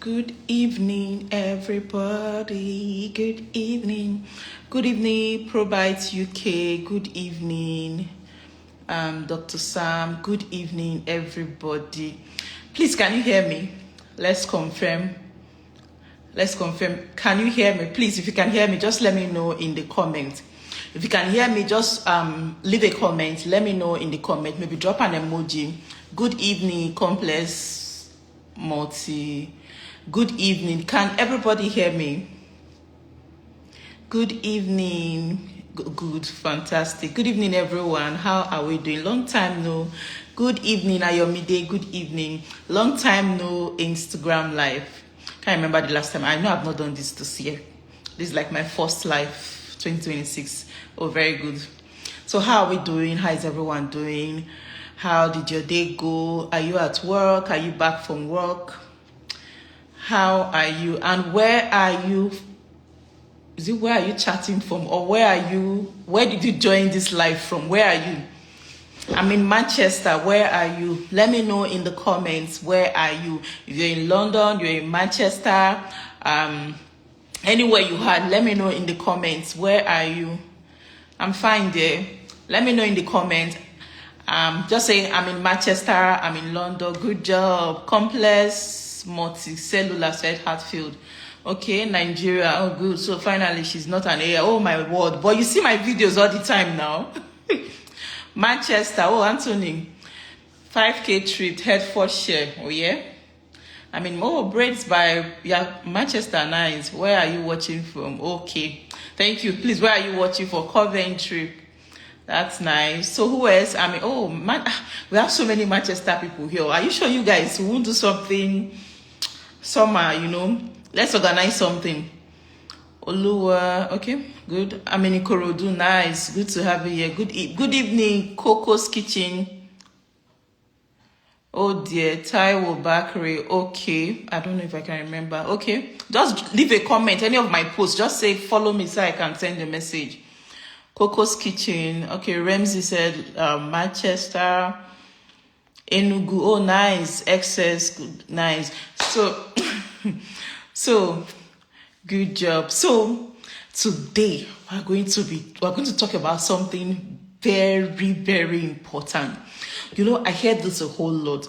Good evening, everybody. Good evening. Good evening, Probites UK. Good evening, Dr. Sam. Good evening, everybody. Please, can you hear me? Let's confirm. Can you hear me? Please, if you can hear me, just let me know in the comment. If you can hear me, just leave a comment. Let me know in the comment. Maybe drop an emoji. Good evening, complex multi. Good evening. Can everybody hear me? Good evening. Good, fantastic. Good evening, everyone. How are we doing? Long time no. Good evening, Ayomide. Good evening. Long time no Instagram live. Can't remember the last time. I know I've not done this year. This is like my first live, 2026. Oh, very good. So how are we doing? How is everyone doing? How did your day go? Are you at work? Are you back from work? How are you? And where are you? Is it where are you chatting from? Or where did you join this live from? Where are you? I'm in Manchester. Where are you? Let me know in the comments. Where are you? If you're in London, you're in Manchester, anywhere you are, let me know in the comments. Where are you? I'm fine there. Let me know in the comments. Just say I'm in Manchester, I'm in London. Good job. Complex multicellular said Hartfield. Okay, Nigeria. Oh, good. So finally, she's not an AI. Oh my word! But you see my videos all the time now. Manchester. Oh, Anthony. 5K trip, Hertfordshire. Oh yeah. I mean, braids by Manchester. Nice. Where are you watching from? Okay. Thank you. Please, where are you watching for? Coventry. That's nice. So who else? I mean, we have so many Manchester people here. Are you sure you guys won't do something? Summer, let's organize something. Oluwa, okay, good. I'm in Ikorodu, nice. Good to have you here. Good evening, Coco's Kitchen. Oh dear, Taiwo Bakri. Okay, I don't know if I can remember. Okay, just leave a comment. Any of my posts, just say follow me so I can send a message. Coco's Kitchen. Okay, Ramsey said Manchester. Enugu. Oh, nice. Excess. Good. Nice. So, good job. So, today we're going to talk about something very, very important. I hear this a whole lot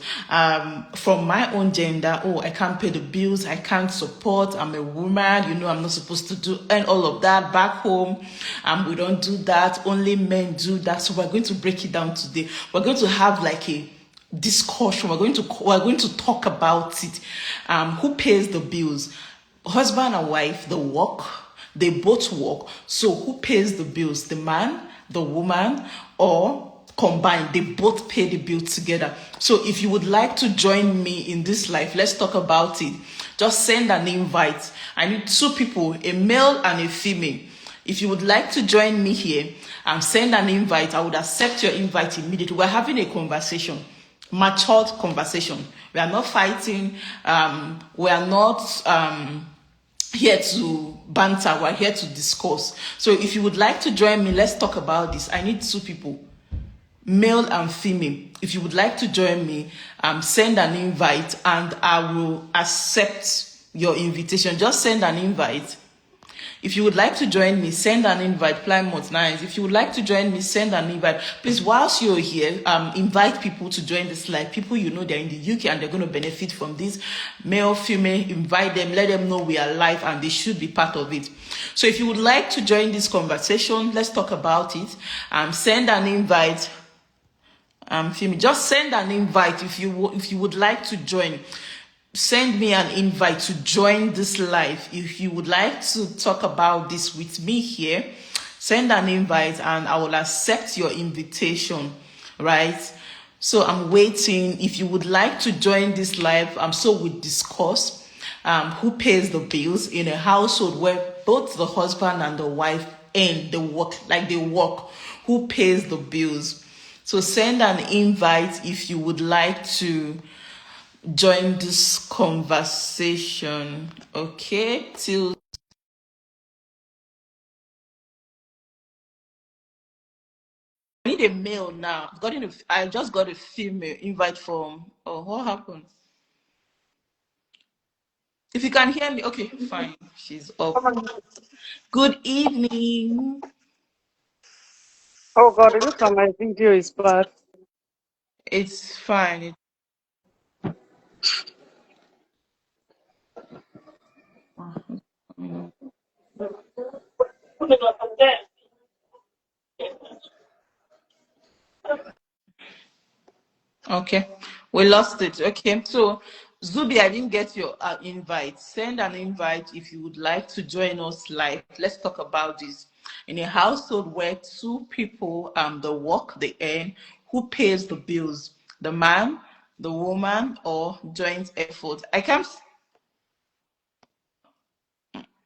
from my own gender. Oh, I can't pay the bills. I can't support. I'm a woman. I'm not supposed to do and all of that back home. We don't do that. Only men do that. So we're going to break it down today. We're going to have like a discussion. We're going to talk about it. Who pays the bills? Husband and wife, they both work. So who pays the bills? The man, the woman, or combined? They both pay the bill together. So if you would like to join me in this life, let's talk about it. Just send an invite. I need 2 people, a male and a female. If you would like to join me here and send an invite, I would accept your invite immediately. We're having a conversation. Matured conversation. We are not fighting. We are not here to banter. We're here to discuss. So if you would like to join me, let's talk about this. I need 2 people, male and female. If you would like to join me, send an invite and I will accept your invitation. Just send an invite. If you would like to join me, send an invite. Plymouth, nice. If you would like to join me, send an invite. Please, whilst you're here, invite people to join this live. People they're in the UK and they're going to benefit from this. Male, female, invite them. Let them know we are live and they should be part of it. So if you would like to join this conversation, let's talk about it. Send an invite. Female, just send an invite if you would like to join. Send me an invite to join this live. If you would like to talk about this with me here, send an invite and I will accept your invitation, right? So I'm waiting. If you would like to join this live, so we discuss who pays the bills in a household where both the husband and the wife and they work. Who pays the bills? So send an invite if you would like to join this conversation. Okay, I need a male now. I just got a female invite from. Oh, what happened? If you can hear me, okay, fine. She's up. Good evening. Oh God, it looks like my video is bad. It's fine. Okay, we lost it. Okay, so Zubi, I didn't get your invite. Send an invite if you would like to join us live. Let's talk about this. In a household where two people the work, they earn, who pays the bills? The man, the woman, or joint effort? I can't.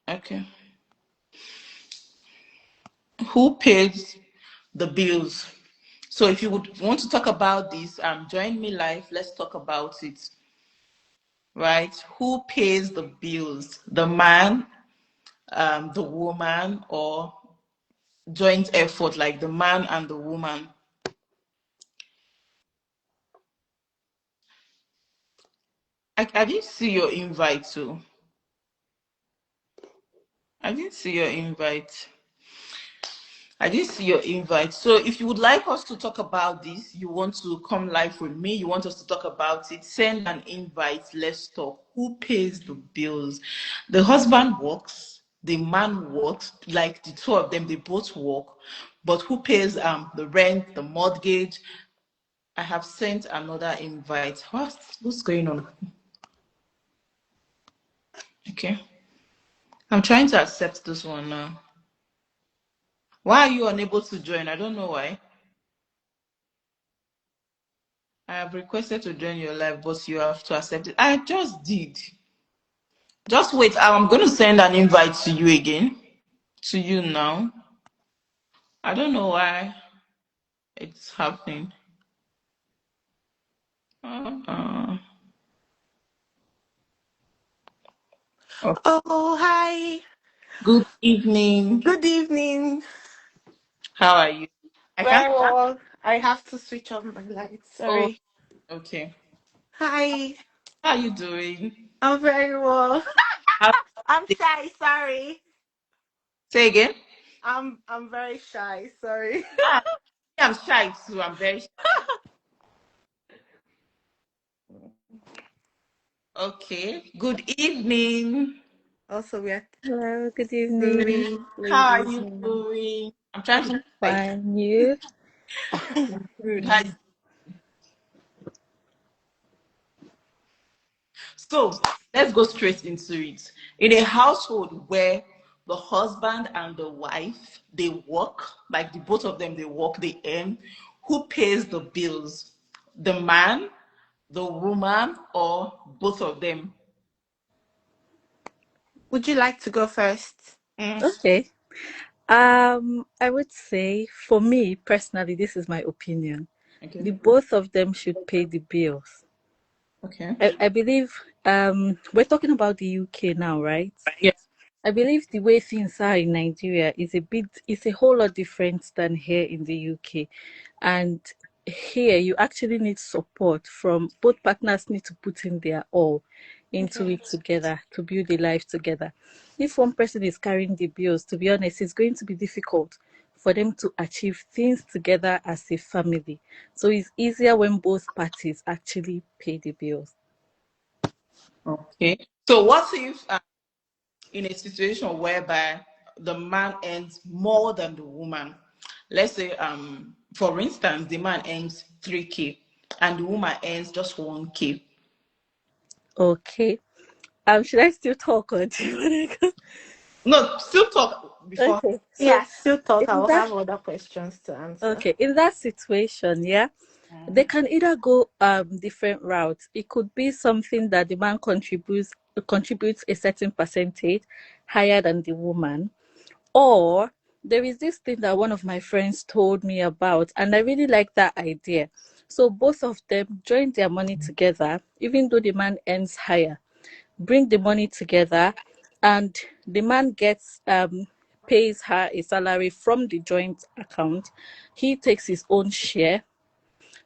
Okay. Who pays the bills? So if you would want to talk about this, join me live. Let's talk about it. Right? Who pays the bills? The man, the woman, or joint effort, like the man and the woman? I didn't see your invite too. I didn't see your invite. I didn't see your invite. So if you would like us to talk about this, you want to come live with me, you want us to talk about it, send an invite. Let's talk. Who pays the bills? The husband works, the man works, like the two of them, they both work. But who pays the rent, the mortgage? I have sent another invite. What's going on? Okay. I'm trying to accept this one now. Why are you unable to join? I don't know why. I have requested to join your live, but you have to accept it. I just did. Just wait. I'm going to send an invite to you again. To you now. I don't know why it's happening. Uh, oh. Oh, hi. Good evening. Good evening. How are you? I can't. Very well. I have to switch on my lights. Oh, Sorry. okay. Hi. How are you doing? I'm very well. How, I'm shy. Sorry. say again. I'm very shy. Sorry. Ah, I'm shy too. I'm very shy. Okay. Good evening. Also, we are Hello, good evening, three How are ladies you here. doing? I'm trying to like fine. You? good. So let's go straight into it. In a household where the husband and the wife they work, like the both of them they work, they earn, who pays the bills? The man, the woman, or both of them? Would you like to go first? Mm, Okay. I would say for me personally, this is my opinion. okay. The both of them should pay the bills. Okay. I believe we're talking about the UK now, right? Yeah. I believe the way things are in Nigeria is a whole lot different than here in the UK. And here you actually need support from both partners need to put in their all into Okay. it together to build a life together. If one person is carrying the bills, to be honest, it's going to be difficult for them to achieve things together as a family. So it's easier when both parties actually pay the bills. Okay. So what if in a situation whereby the man earns more than the woman? Let's say, for instance, the man earns 3K and the woman earns just 1K. Okay. Should I still talk or do you want to go? No, still talk before. Okay. So Yeah, still talk. I in will that have other questions to answer. okay, in that situation, yeah, they Mhm. can either go different routes. It could be something that the man contributes a certain percentage higher than the woman, or there is this thing that one of my friends told me about, and I really like that idea. So both of them join their money together, even though the man earns higher, bring the money together, and the man gets pays her a salary from the joint account. He takes his own share.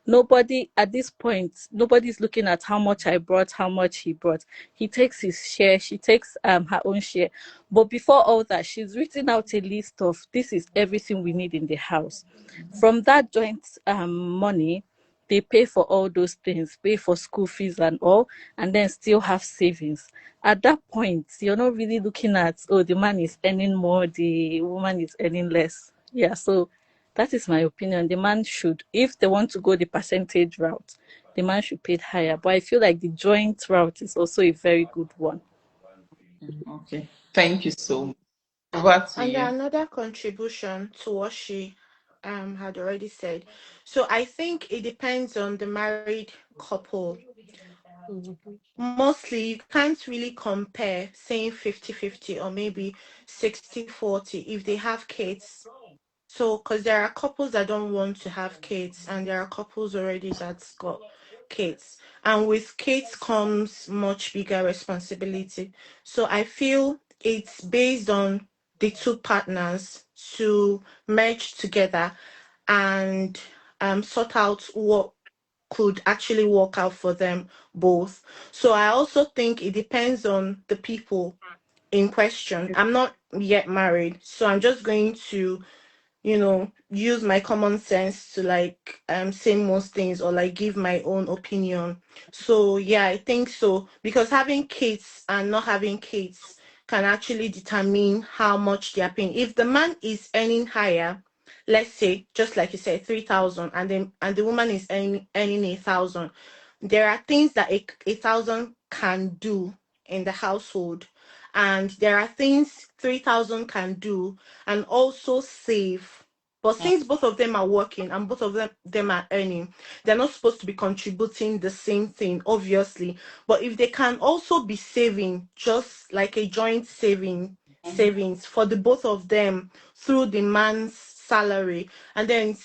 Nobody at this point, nobody's looking at how much I brought, how much he brought. He takes his share, she takes her own share. But before all that, she's written out a list of this is everything we need in the house. From that joint money, they pay for all those things, pay for school fees and all, and then still have savings. At that point, you're not really looking at, oh, the man is earning more, the woman is earning less. Yeah, so that is my opinion. The man should, if they want to go the percentage route, the man should pay it higher. But I feel like the joint route is also a very good one. Okay. Thank you so much. Over to And you. then another contribution to what she had already said. So I think it depends on the married couple. Mhm. Mostly, you can't really compare saying 50-50 or maybe 60-40 if they have kids. So, because there are couples that don't want to have kids, and there are couples already that's got kids. And with kids comes much bigger responsibility. So, I feel it's based on the two partners to merge together and sort out what could actually work out for them both. So, I also think it depends on the people in question. I'm not yet married, so I'm just going to use my common sense to like say most things or like give my own opinion. So yeah, I think so because having kids and not having kids can actually determine how much they are paying. If the man is earning higher, let's say just like you said 3,000, and the woman is earning 1,000, there are things that a thousand can do in the household, and there are things 3,000 can do and also save. But since both of them are working and both of them are earning, they're not supposed to be contributing the same thing, obviously. But if they can also be saving, just like a joint savings for the both of them through the man's salary, and then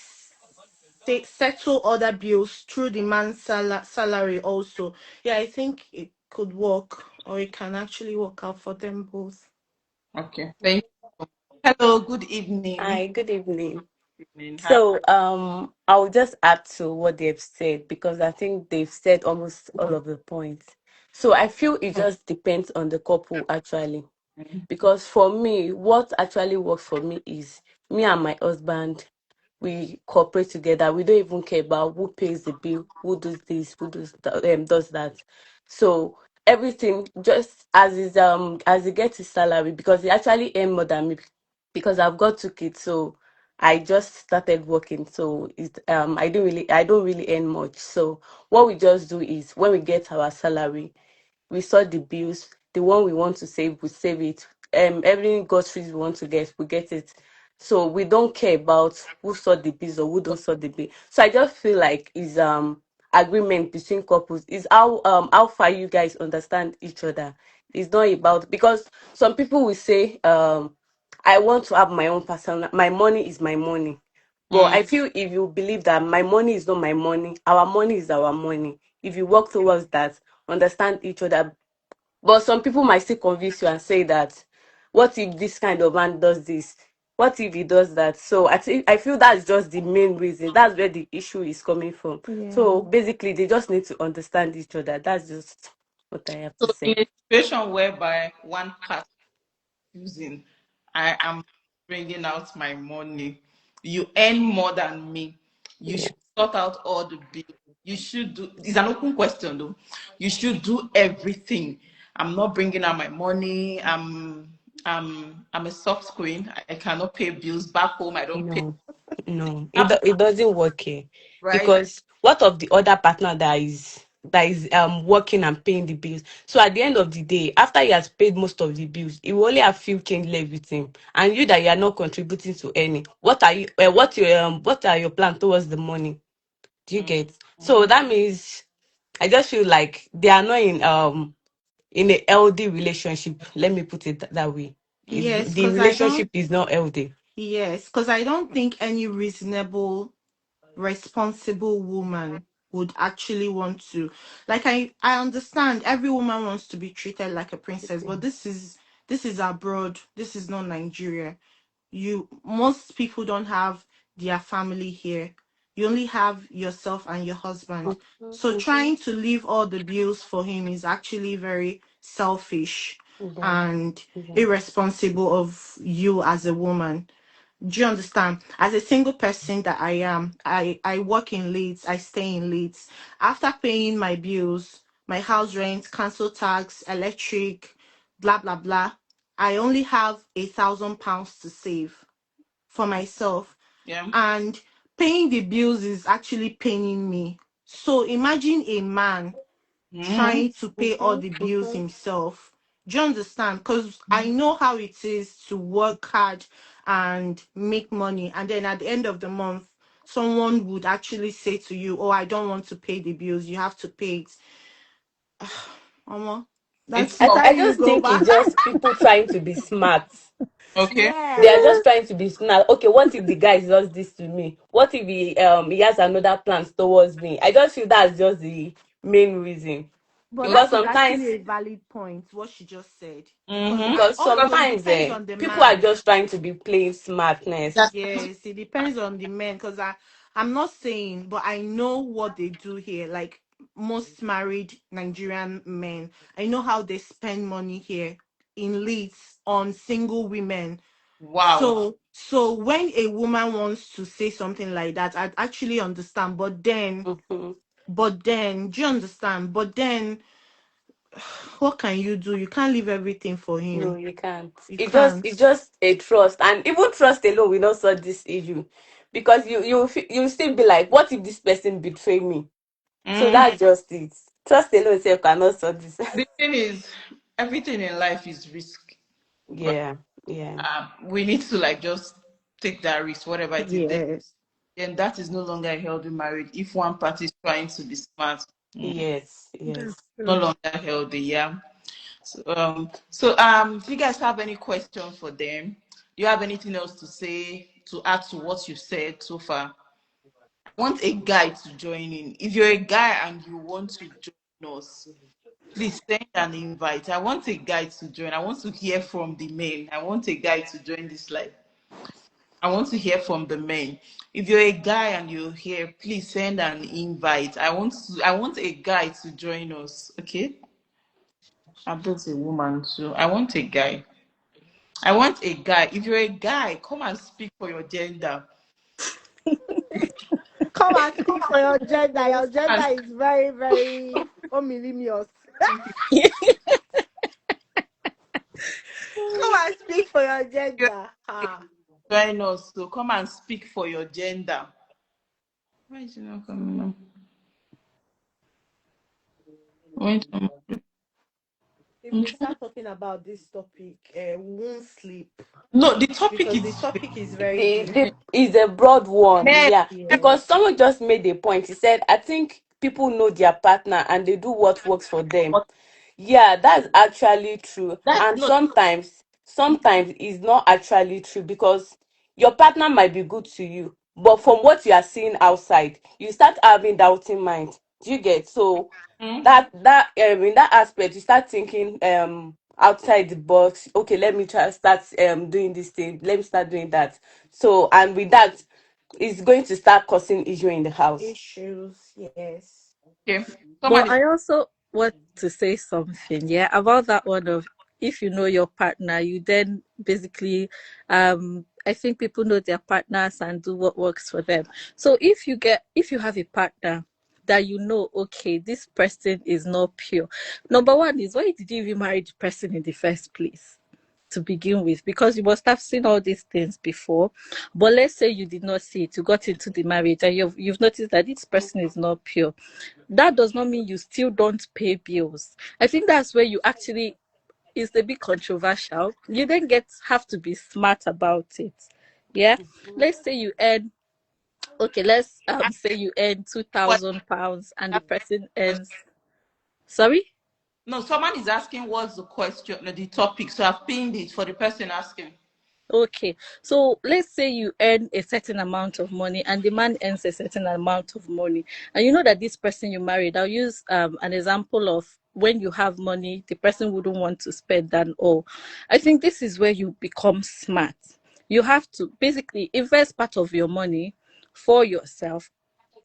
settle other bills through the man's salary also. Yeah, I think it could work, or it can actually work out for them both. Okay. Thank you. Hello, good evening. Hi, good evening. Good evening. Hi. So, I'll just add to what they've said because I think they've said almost all of the points. So I feel it just depends on the couple actually. Because for me, what actually works for me is me and my husband, we cooperate together. We don't even care about who pays the bill, who does this, who does that. So everything just as he gets his salary because he actually earn more than me because I've got two kids. So I just started working. So I don't really earn much. So what we just do is when we get our salary, we sort the bills. The one we want to save, we save it. Every groceries we want to get, we get it. So we don't care about who sort the bills or who don't sort the bill. So I just feel like is agreement between couples is how far you guys understand each other. It's not about because some people will say I want to have my own personal my money is my money. But Mm, I feel if you believe that my money is not my money, our money is our money. If you work towards that, understand each other. But some people might still convince you and say that, what if this kind of man does this? What if he does that? So I feel that's just the main reason. That's where the issue is coming from. Yeah. So basically, they just need to understand each other. That's just what I have so to say. in a situation whereby one part using, I am bringing out my money. You earn more than me. You Yeah. should sort out all the bills. You should do. It's an open question though. You should do everything. I'm not bringing out my money. I'm a soft queen. I cannot pay bills back home. I don't pay. No, no, Have it doesn't work here right. because what of the other partner that is working and paying the bills? So at the end of the day, after he has paid most of the bills, he will only have few change left with him, and you that you are not contributing to any. What are your plan towards the money? Do you get? So that means I just feel like they are not in a healthy relationship. Let me put it that way. Is Yes, the because I don't. relationship is not healthy? Yes, because I don't think any reasonable, responsible woman would actually want to. Like I understand every woman wants to be treated like a princess, but this is abroad. This is not Nigeria. Most people don't have their family here. you only have yourself and your husband. So Mhm. trying to leave all the bills for him is actually very selfish Yeah. and Yeah. irresponsible of you as a woman. Do you understand? As a single person that I am, I work in Leeds, I stay in Leeds. After paying my bills, my house rent, council tax, electric, blah blah blah, I only have £1,000 to save for myself. Yeah. And paying the bills is actually paining me. So imagine a man Mm-hmm. trying to pay all Mhm. the bills Mhm. himself. Do you understand? Because I know how it is to work hard and make money, and then at the end of the month, someone would actually say to you, "Oh, I don't want to pay the bills. You have to pay it." Mama, It's that's tough. I carry you just go think back. it's just people trying to be smart. Okay. They are Yes, just trying to be smart. Okay, what if the guy does this to me? What if he has another plans towards me? I just feel that's just the main reason. but Because that is sometimes actually a valid point. What she just said, because Mm-hmm. and because also it sometimes depends on the people are man. just trying to be playing smartness. Yes, it depends on the men because I'm not saying, but I know what they do here. Like most married Nigerian men, I know how they spend money here in Leeds on single women. Wow. So when a woman wants to say something like that, I actually understand. Mhm. But then, do you understand? But then, what can you do? You can't leave everything for No, him. you can't. You It's can't. just a trust, and even trust alone will not solve this issue, because you still be like, what if this person betray me? So Mm-hmm. that's just it. Trust alone itself cannot solve this. The thing is, everything in life is risk, but Yeah, yeah, we need to like just take that risk, whatever it is. Yes. Then that is no longer a healthy marriage. If one party is trying to be smart, yes, That's yes. no true. longer healthy. Yeah. Do you guys have any questions for them? Do you have anything else to say to add to what you said so far? I want a guy to join in. If you're a guy and you want to join us, please send an invite. I want a guy to join. I want to hear from the men. I want a guy to join this live. I want to hear from the men. If you're a guy and you're here, please send an invite. I want a guy to join us. Okay? I'm just a woman too. I want a guy. I want a guy. If you're a guy, come and speak for your gender. Come and speak for your gender. Your And gender is very, very omilimious. Come and speak for your you're gender. Ah. join us, so come and speak for your gender. Why is it not coming up? Wait, If I'm we trying. start talking about this topic, we won't sleep No, the topic because is the topic is very deep. The is a broad one, very yeah. Yes. Because someone just made a point. He said, I think people know their partner and they do what works for them. but Yeah, that's actually true. that And no sometimes it's not actually true, because your partner might be good to you, but from what you are seeing outside, you start having doubting mind. Do you get? So mm, that in that aspect, you start thinking outside the box. Okay, let me try start doing this thing. Let me start doing that. So, and with that, it's going to start causing issue in the house. Issues. Yes. okay. Someone But is I also want to say something, yeah, about that one of if you know your partner, you then basically, I think people know their partners and do what works for them. So if you have a partner that you know, okay, this person is not pure. Number one is, why did you even marry the person in the first place? To begin with, because you must have seen all these things before. But let's say you did not see it, you got into the marriage and you've noticed that this person is not pure. That does not mean you still don't pay bills. I think that's where you actually, it's a bit controversial. You then have to be smart about it. Yeah. Let's say you earn, okay, let's say you earn what £2,000 and the that person question. earns, sorry. No, someone is asking what's the question, no, the topic. So I've pinned it for the person asking. Okay, so let's say you earn a certain amount of money and the man earns a certain amount of money, and you know that this person you married, I'll use an example of when you have money, the person wouldn't want to spend and all. I think this is where you become smart. You have to basically invest part of your money for yourself,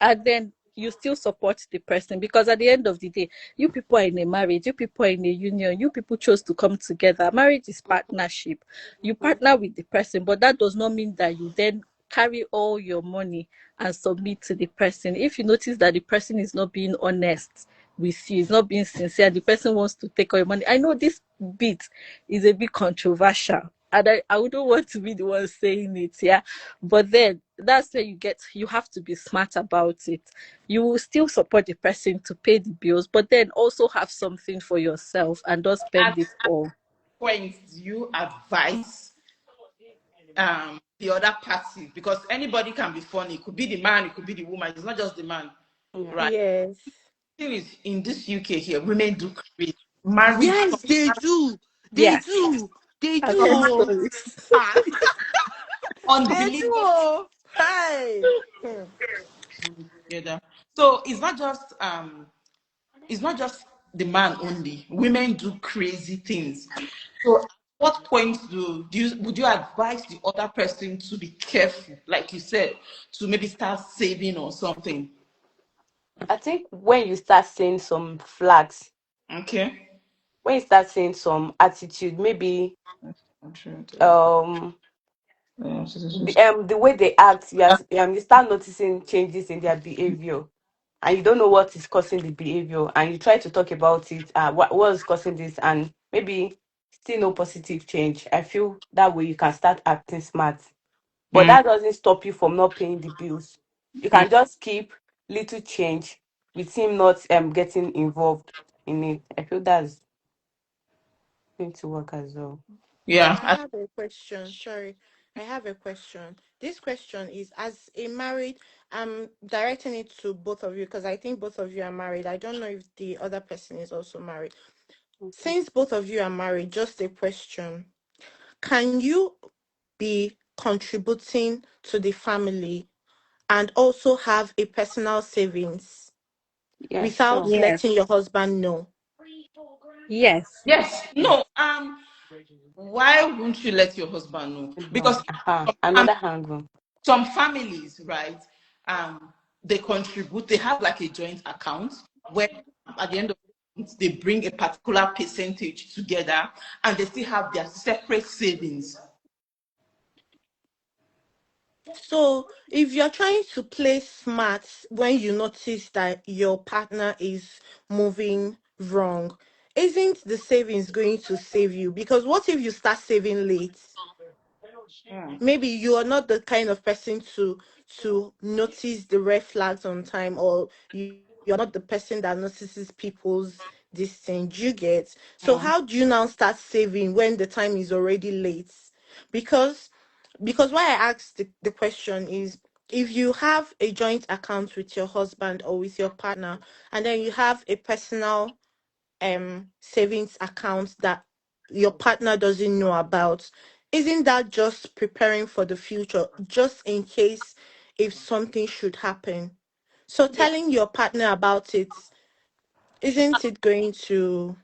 and then you still support the person, because at the end of the day, you people are in a marriage, you people are in a union, you people chose to come together. Marriage is partnership. You partner with the person, but that does not mean that you then carry all your money and submit to the person. If you notice that the person is not being honest with you, is not being sincere, the person wants to take all your money. I know this bit is a bit controversial, and I wouldn't want to be the one saying it, yeah. But then that's where you have to be smart about it. You will still support the person to pay the bills, but then also have something for yourself and don't spend it At all. point do you advise the other party, because anybody can be funny. It could be the man, it could be the woman. It's not just the man, Yeah. right? Yes. The thing is, in this UK here, women do create marriage. Yes, they do. They Yes, do. They I've do. heard Oh. stories. Ah. They do. Unbelievable Oh. Hey. Hmm. together. So it's not just the man only. Women do crazy things. So at what point would you advise the other person to be careful, like you said, to maybe start saving or something? I think when you start seeing some flags, Okay. when you start seeing some attitude, maybe I'm sure um it- the way they act, you start noticing changes in their behavior, and you don't know what is causing the behavior, and you try to talk about it, what is causing this, and maybe still no positive change. I feel that way you can start acting smart, but Mm, that doesn't stop you from not paying the bills. You mm. can just keep little change with him not getting involved in it. I feel that's going to work as well. Yeah. I have a question. Sorry. I have a question. This question is, as a married, I'm directing it to both of you because I think both of you are married. I don't know if the other person is also married. Okay. Since both of you are married, just a question. Can you be contributing to the family and also have a personal savings Yeah, without sure. Yes, letting your husband know? yes, Yes. No. Why won't you let your husband know? No. Because Another angle. some families, right, they contribute, they have like a joint account where at the end of the month they bring a particular percentage together and they still have their separate savings. So, if you're trying to play smart when you notice that your partner is moving wrong, isn't the savings going to save you? Because what if you start saving late? Mm. Maybe you are not the kind of person to notice the red flags on time, or you're not the person that notices people's this thing. Do you get? So how Mm. do you now start saving when the time is already late? Because why I asked the question is, if you have a joint account with your husband or with your partner, and then you have a personal savings account that your partner doesn't know about, isn't that just preparing for the future, just in case if something should happen? So Yeah. telling your partner about it, isn't it going to?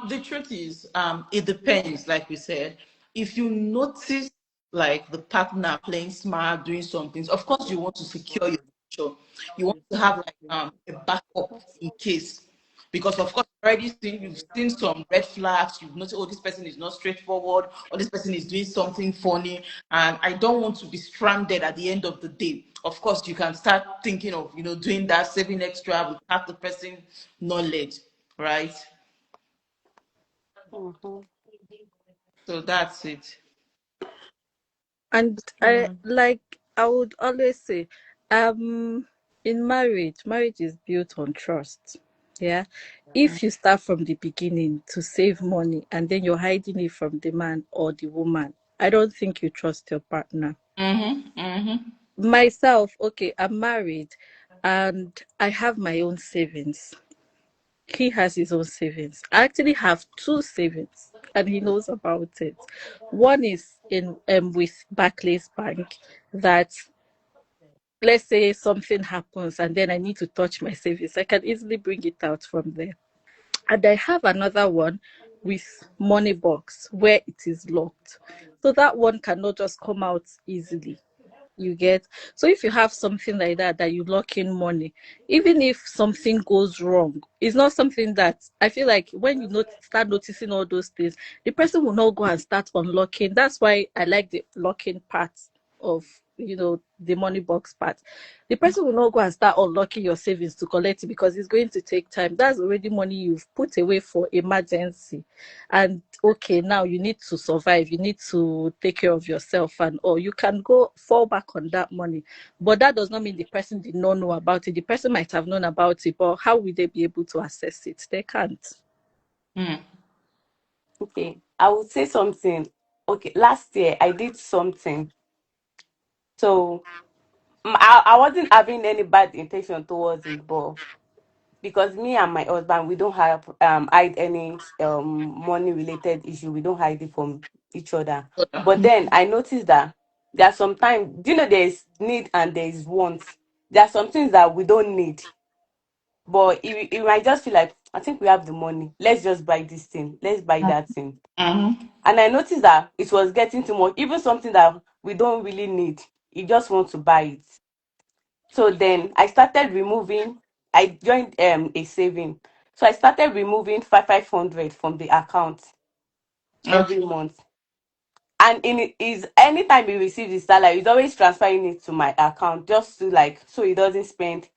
The truth is, it depends, like we said. If you notice like the partner playing smart, doing some things, of course you want to secure your future. You want to have like a backup in case. Because of course you've seen some red flags, you've noticed, oh, this person is not straightforward, or this person is doing something funny, and I don't want to be stranded at the end of the day. Of course, you can start thinking of, doing that, saving extra without the person knowledge, right? Mhm. So that's it. and I Mm. like I would always say, um, in marriage is built on trust. Yeah, if you start from the beginning to save money and then you're hiding it from the man or the woman, I don't think you trust your partner. Mm-hmm. Mm-hmm. Myself, okay, I'm married and I have my own savings. He has his own savings. I actually have two savings and he knows about it. One is in with Barclays Bank, that let's say something happens and then I need to touch my savings, I can easily bring it out from there. And I have another one with Moneybox where it is locked. So that one cannot just come out easily. You get? So if you have something like that, that you lock in money, even if something goes wrong, it's not something that I feel like when you start noticing all those things, the person will not go and start unlocking. That's why I like the locking part of, the money box part. The person will not go and start unlocking your savings to collect it, because it's going to take time. That's already money you've put away for emergency. And okay, now you need to survive, you need to take care of yourself, and or you can go fall back on that money. But that does not mean the person did not know about it. The person might have known about it, but how will they be able to access it? They can't. Mm. Okay, I would say something. Okay, last year I did something. So I wasn't having any bad intention towards it, but because me and my husband, we don't have hide any money related issue. We don't hide it from each other. But then I noticed that there are sometimes, there is need and there is want. There are some things that we don't need, but it might just feel like, I think we have the money. Let's just buy this thing. Let's buy that thing. Mm-hmm. And I noticed that it was getting too much. Even something that we don't really need, you just want to buy it. So then I started removing. I joined a saving. So I started removing 500 from the account Okay. every month. And in it is anytime he receives his salary, he's always transferring it to my account, just to like, so he doesn't spend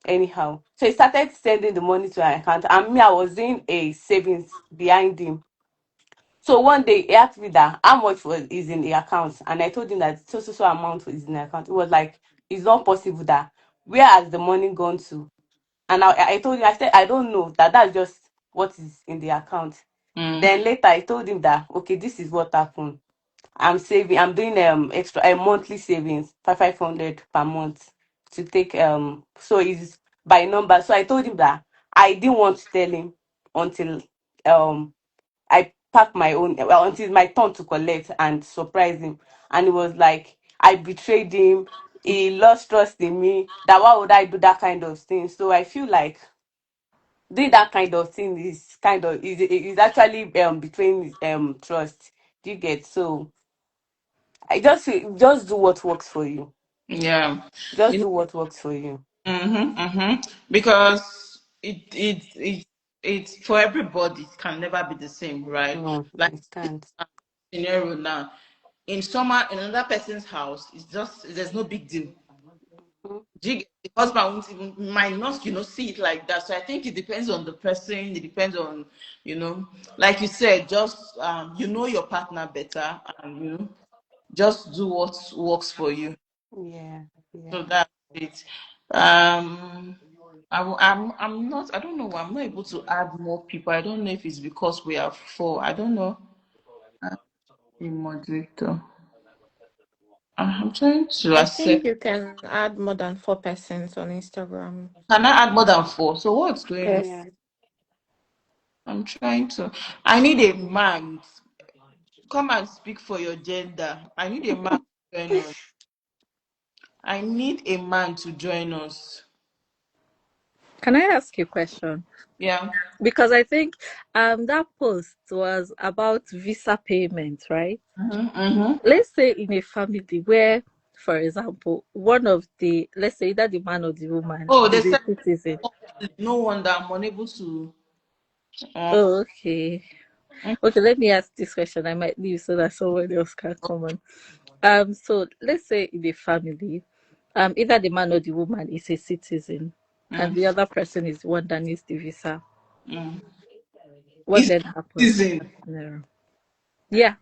anyhow. So he started sending the money to my account, and me, I was doing a savings behind him. So one day he asked me that how much was is in the account, and I told him that so amount is in the account. It was like, it's not possible, that where has the money gone to? And I told him, I said, I don't know, that's just what is in the account. Mm. Then later I told him that, okay, this is what happened. I'm saving, I'm doing extra a monthly savings, 500 per month, to take so it's by number. So I told him that I didn't want to tell him until I pack my own, well, until my turn to collect and surprise him. And it was like I betrayed him. He lost trust in me. That why would I do that kind of thing? So I feel like doing that kind of thing is is actually betraying trust. Do you get? So I just feel, just do what works for you. Yeah. Just You know. do what works for you. Mm-hmm, mm-hmm. Because it's for everybody. It can never be the same, right? No, Like it can't. scenario now, in another person's house, it's just there's no big deal. Mhm. The husband won't even might not, see it like that. So I think it depends on the person. It depends on, like you said, just your partner better, and just do what works for you. Yeah, So yeah. that's it. Um, I'm not. I don't know. I'm not able to add more people. I don't know if it's because we are four. I don't know. The moderator. I'm trying to I think accept. you can add more than 4 persons on Instagram. Can I add more than four? So what's going on? Yeah. Yes. I'm trying to. I need a man. Come and speak for your gender. I need a man to join us. I need a man to join us. Can I ask you a question? Yeah. Because I think that post was about visa payment, right? Mm-hmm, mm-hmm. Let's say in a family where, for example, one of the, let's say either the man or the woman Oh, they is a said citizen. no wonder I'm unable to. Uh, Oh, okay. Okay, let me ask this question. I might leave so that someone else can come on. So let's say in a family, either the man or the woman is a citizen, and mm, the other person is the one that needs the visa. mm. What It's then happens in that season. scenario? Yeah.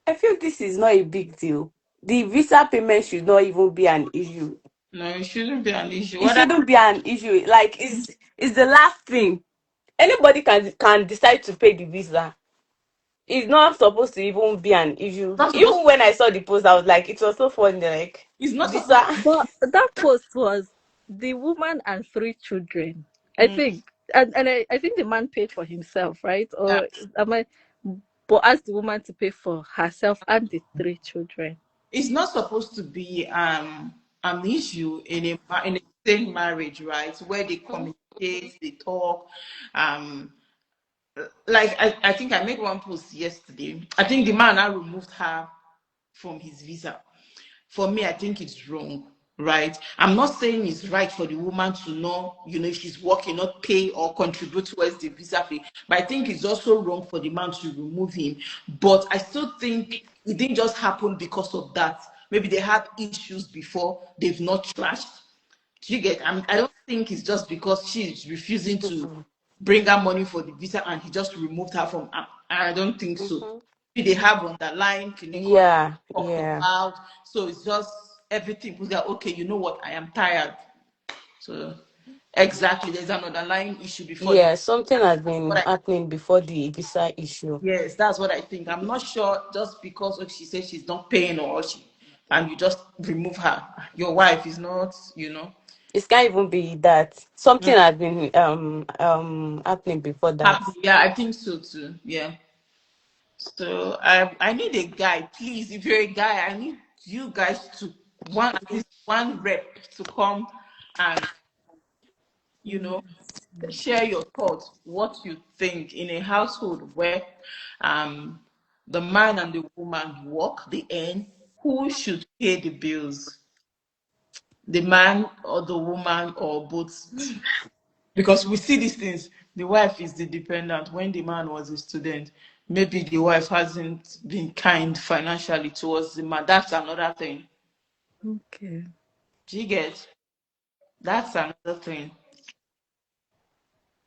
I feel this is not a big deal. The visa payment should not even be an issue. No, it shouldn't be an issue. It What I shouldn't be an issue. Like, it's the last thing. Anybody can decide to pay the visa. It's not supposed to even be an issue. not supposed Even when I saw the post, I was like, it was so funny. Like, it's not supposed visa. But that post was the woman and three children. I mm, think, and I think the man paid for himself, right? yeah. Or am I? But asked the woman to pay for herself and the three children. It's not supposed to be an issue in a same marriage, right? Where they communicate, they talk. Um like I think I made one post yesterday. I think the man now removed her from his visa. for me, I think it's wrong, right? I'm not saying it's right for the woman to not, if she's working, not pay or contribute towards the visa fee. But I think it's also wrong for the man to remove him. But I still think it didn't just happen because of that. Maybe they had issues before, they've not trashed. Do you get? I don't think it's just because she's refusing to Mhm. bring her money for the visa and he just removed her from. I don't think so. Mhm. Maybe they have underlying clinical Yeah, talked yeah, about. So it's just everything. People are okay. You know what? I am tired. So exactly, there's an underlying issue before the. yeah. Something has been What I happening before the visa issue. Yes, that's what I think. I'm not sure just because she says she's not paying or she, and you just remove her. Your wife is not. It can't even be that something has been happening before that. Happy. Yeah, I think so too. Yeah. So I need a guy, please. If you're a guy, I need you guys to at least one rep to come and you know share your thoughts, what you think in a household where um the man and the woman work, they earn, who should pay the bills? The man or the woman or both? Because we see these things. The wife is the dependent when the man was a student. Maybe the wife hasn't been kind financially towards the man. That's another thing. Okay. Do you get? That's another thing.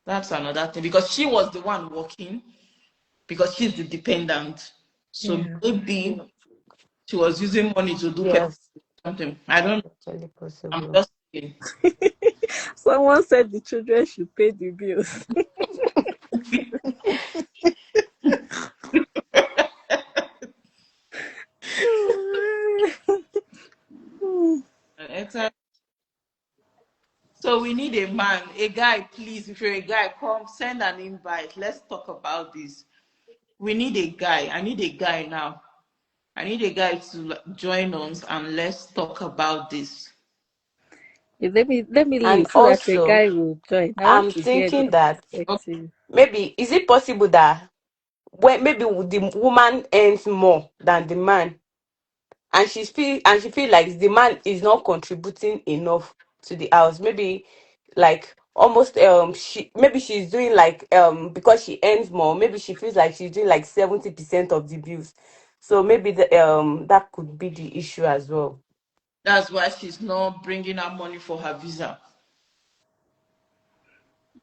That's another thing. Because she was the one working, because she's the dependent. So Yeah. maybe she was using money to do Yes, something. I don't know. actually I'm possible. just saying. Someone said the children should pay the bills. So we need a man, a guy, please. If you're a guy, come send an invite. Let's talk about this. We need a guy. I need a guy now. I need a guy to join us and let's talk about this. Let me And leave so that a also, guy will join. I want I'm to hear thinking their that Okay. perspective. maybe is it possible that when maybe the woman earns more than the man, and she feel like the man is not contributing enough to the house. Maybe like almost she's doing like because she earns more, maybe she feels like she's doing like 70% of the bills. So maybe that could be the issue as well. That's why she's not bringing her money for her visa.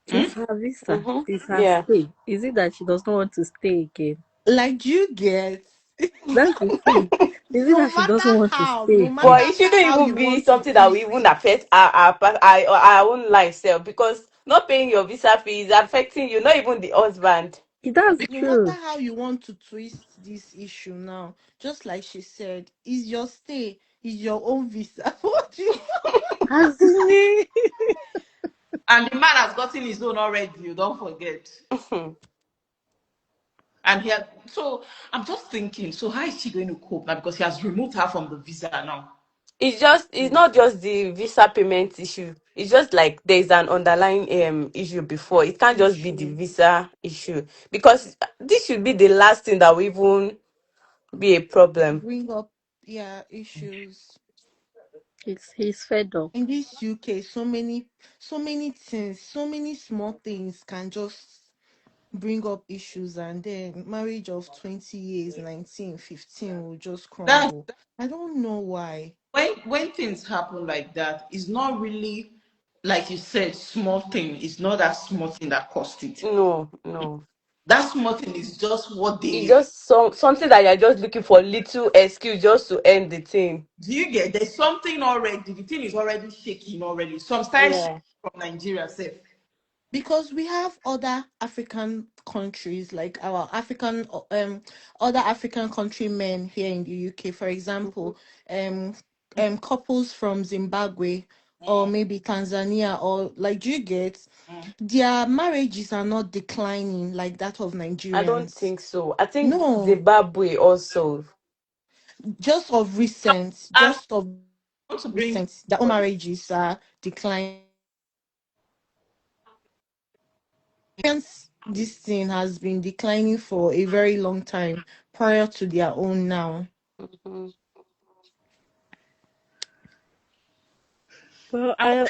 It's Hmm? her visa. It's Mm-hmm. her Yeah. stay. Is it that she does not want to stay again? Like, do you get? That's the thing. Is it that she doesn't want to stay No But matter again? it shouldn't how even you be want to something that will twist even it, affect our own life self, because not paying your visa fee is affecting you, not even the husband. That's no matter true. how you want to twist this issue now, just like she said, is your stay, is your own visa. What do you As in it. And the man has gotten his own already, you don't forget. And so I'm just thinking, so how is she going to cope now? Because he has removed her from the visa now. It's not just the visa payment issue. It's just like there's an underlying issue before. It can't just be the issue visa issue, because this should be the last thing that will even be a problem. bring up, yeah, issues He's fed up. in this UK? So many things, so many small things can just bring up issues, and then marriage of 20 years, 19, 15 will just That's crumble. I don't know why. when things happen like that, it's not really, like you said, small thing. It's not that small thing that caused it. No, no. That small thing is just what It's they. just something that you're just looking for little excuse just to end the thing. Do you get? There's something already. The thing is already shaking already. Some style shaking Yeah. from Nigeria, safe. Because we have other African countries, like our other African countrymen here in the UK, for Mm-hmm. example, um couples from Zimbabwe or Mm, maybe Tanzania, or like, do you get, mm. their marriages are not declining like that of I don't Nigerians. think so. I think No, Zimbabwe also. just of So recent, as just of I want to bring recent, their own for this, marriages are declining. Hence, this thing has been declining for a very long time prior to their own now. Mhm. Well, I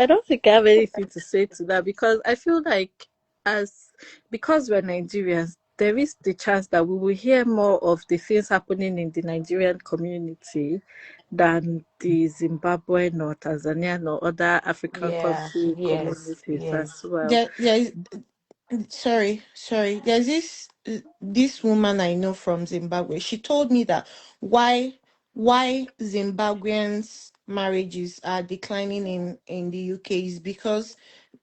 don't think I have anything to say to that because I feel like as because we're Nigerians, there is the chance that we will hear more of the things happening in the Nigerian community than the Zimbabwean or Tanzanian or other African Yeah, country yes, communities as yes. well. There is sorry. There's this woman I know from Zimbabwe. She told me that why Zimbabweans marriages are declining in the UK is because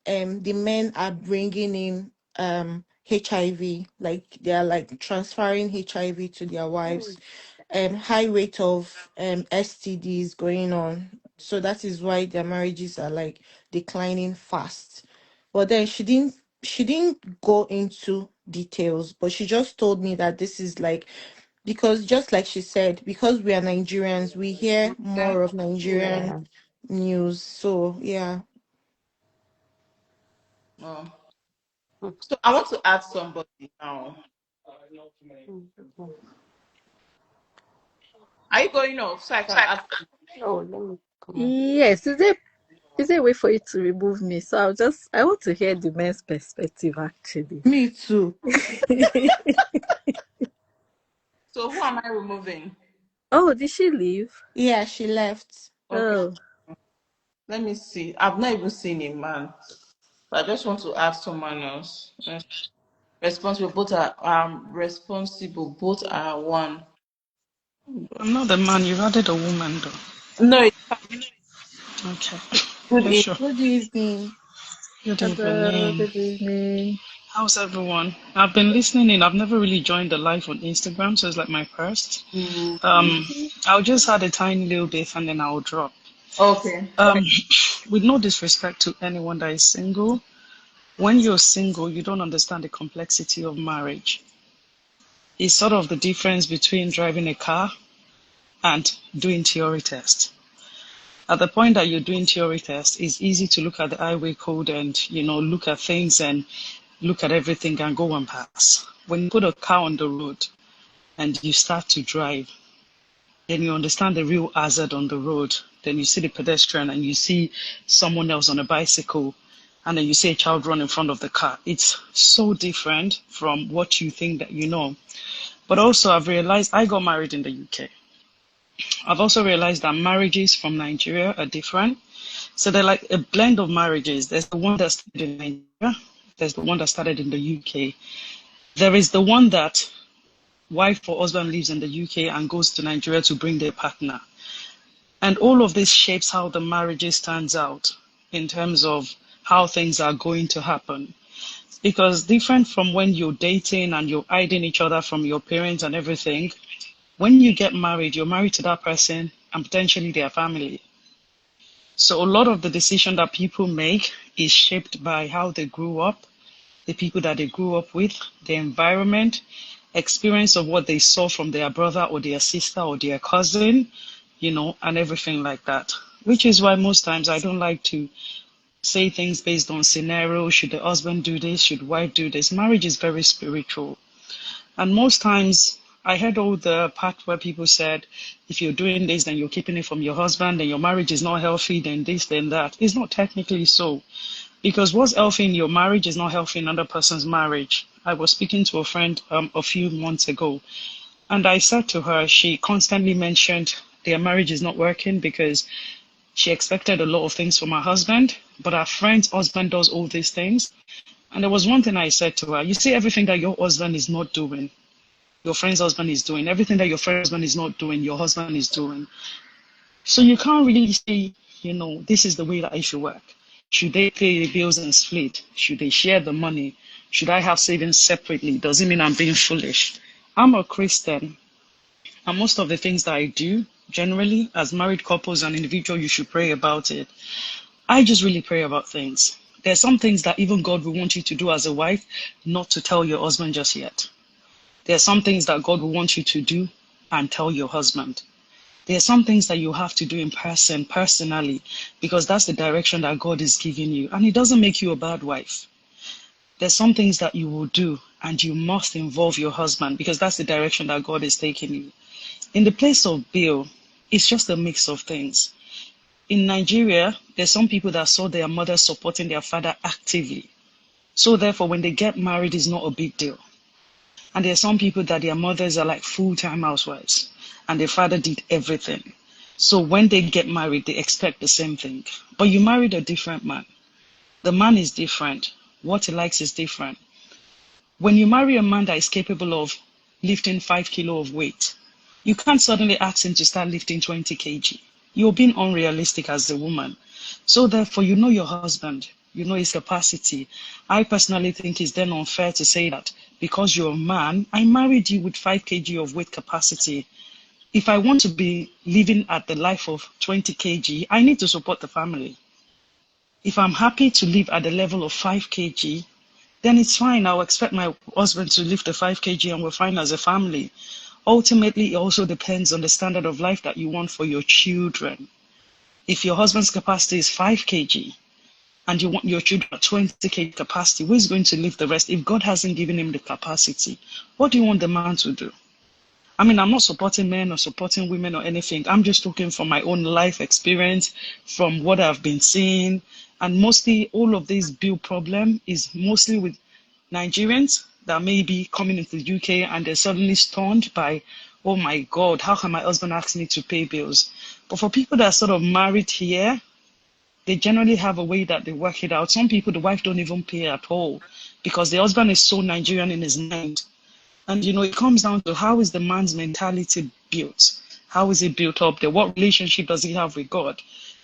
the men are bringing in HIV, like they are like transferring HIV to their wives. High rate of STDs going on, so that is why their marriages are like declining fast. But then she didn't go into details, but she just told me that this is like because just like she said, because we are Nigerians, we hear more of Nigerian Yeah. news. So yeah. Oh. Mm, So I want to ask somebody now. mm, mm. Are you going off so I can ask? Oh, let me come on. Yes, is there a way for you to remove me? So I want to hear the men's perspective actually. Me too. So who am I removing? Oh, did she leave? Yeah, she left. Okay, Oh. let me see. I've not even seen a man. I just want to ask someone else. Responsible. Both are responsible. Both are one. I'm not the man. You've added a woman, though. No, it's Okay. good. You sure? Good evening. Good Hello, evening. good evening. How's everyone? I've been listening in. I've never really joined the live on Instagram, so it's like my first. I'll just add a tiny little bit and then I'll drop. Okay. Um, with no disrespect to anyone that is single, when you're single, you don't understand the complexity of marriage. It's sort of the difference between driving a car and doing theory tests. At the point that you're doing theory tests, it's easy to look at the highway code and, look at things and look at everything and go and pass. When you put a car on the road and you start to drive, then you understand the real hazard on the road. Then you see the pedestrian and you see someone else on a bicycle and then you see a child run in front of the car. It's so different from what you think that you know. But also I've realized I got married in the UK. I've also realized that marriages from Nigeria are different. So they're like a blend of marriages. There's the one that started in Nigeria. There's the one that started in the UK. There is the one that wife or husband lives in the UK and goes to Nigeria to bring their partner. And all of this shapes how the marriage stands out in terms of how things are going to happen. Because different from when you're dating and you're hiding each other from your parents and everything, when you get married, you're married to that person and potentially their family. So a lot of the decision that people make is shaped by how they grew up, the people that they grew up with, the environment, experience of what they saw from their brother or their sister or their cousin, and everything like that. Which is why most times I don't like to say things based on scenario. Should the husband do this? Should wife do this? Marriage is very spiritual. And most times I heard all the part where people said, if you're doing this, then you're keeping it from your husband, then your marriage is not healthy, then this, then that. It's not technically so. Because what's healthy in your marriage is not healthy in another person's marriage. I was speaking to a friend a few months ago, and I said to her, she constantly mentioned their marriage is not working because she expected a lot of things from her husband, but her friend's husband does all these things. And there was one thing I said to her, you see everything that your husband is not doing, your friend's husband is doing. Everything that your friend's husband is not doing, your husband is doing. So you can't really say, this is the way that it should work. Should they pay the bills and split? Should they share the money? Should I have savings separately? Does it mean I'm being foolish? I'm a Christian, and most of the things that I do, generally, as married couples and individual, you should pray about it. I just really pray about things. There's some things that even God will want you to do as a wife, not to tell your husband just yet. There are some things that God will want you to do and tell your husband. There are some things that you have to do in person, personally, because that's the direction that God is giving you. And it doesn't make you a bad wife. There's some things that you will do and you must involve your husband because that's the direction that God is taking you. In the place of Bill, it's just a mix of things. in Nigeria, there's some people that saw their mother supporting their father actively. So therefore, when they get married, it's not a big deal. And there are some people that their mothers are like full-time housewives and their father did everything. So when they get married, they expect the same thing. But you married a different man. The man is different. What he likes is different. When you marry a man that is capable of lifting 5 kilo of weight, you can't suddenly ask him to start lifting 20 kg. You're being unrealistic as a woman. So therefore, you know your husband, you know his capacity. I personally think it's then unfair to say that because you're a man, I married you with 5 kg of weight capacity. If I want to be living at the life of 20 kg, I need to support the family. If I'm happy to live at the level of 5 kg, then it's fine. I'll expect my husband to lift the 5 kg and we're fine as a family. Ultimately, it also depends on the standard of life that you want for your children. If your husband's capacity is 5 kg and you want your children at 20 kg capacity, who is going to lift the rest? If God hasn't given him the capacity, what do you want the man to do? I mean, I'm not supporting men or supporting women or anything. I'm just talking from my own life experience, from what I've been seeing. And mostly all of this bill problem is mostly with Nigerians that may be coming into the UK and they're suddenly stunned by, oh my God, how can my husband ask me to pay bills? But for people that are sort of married here, they generally have a way that they work it out. Some people, the wife don't even pay at all because the husband is so Nigerian in his mind. And, you know, it comes down to how is the man's mentality built? How is it built up there? What relationship does he have with God?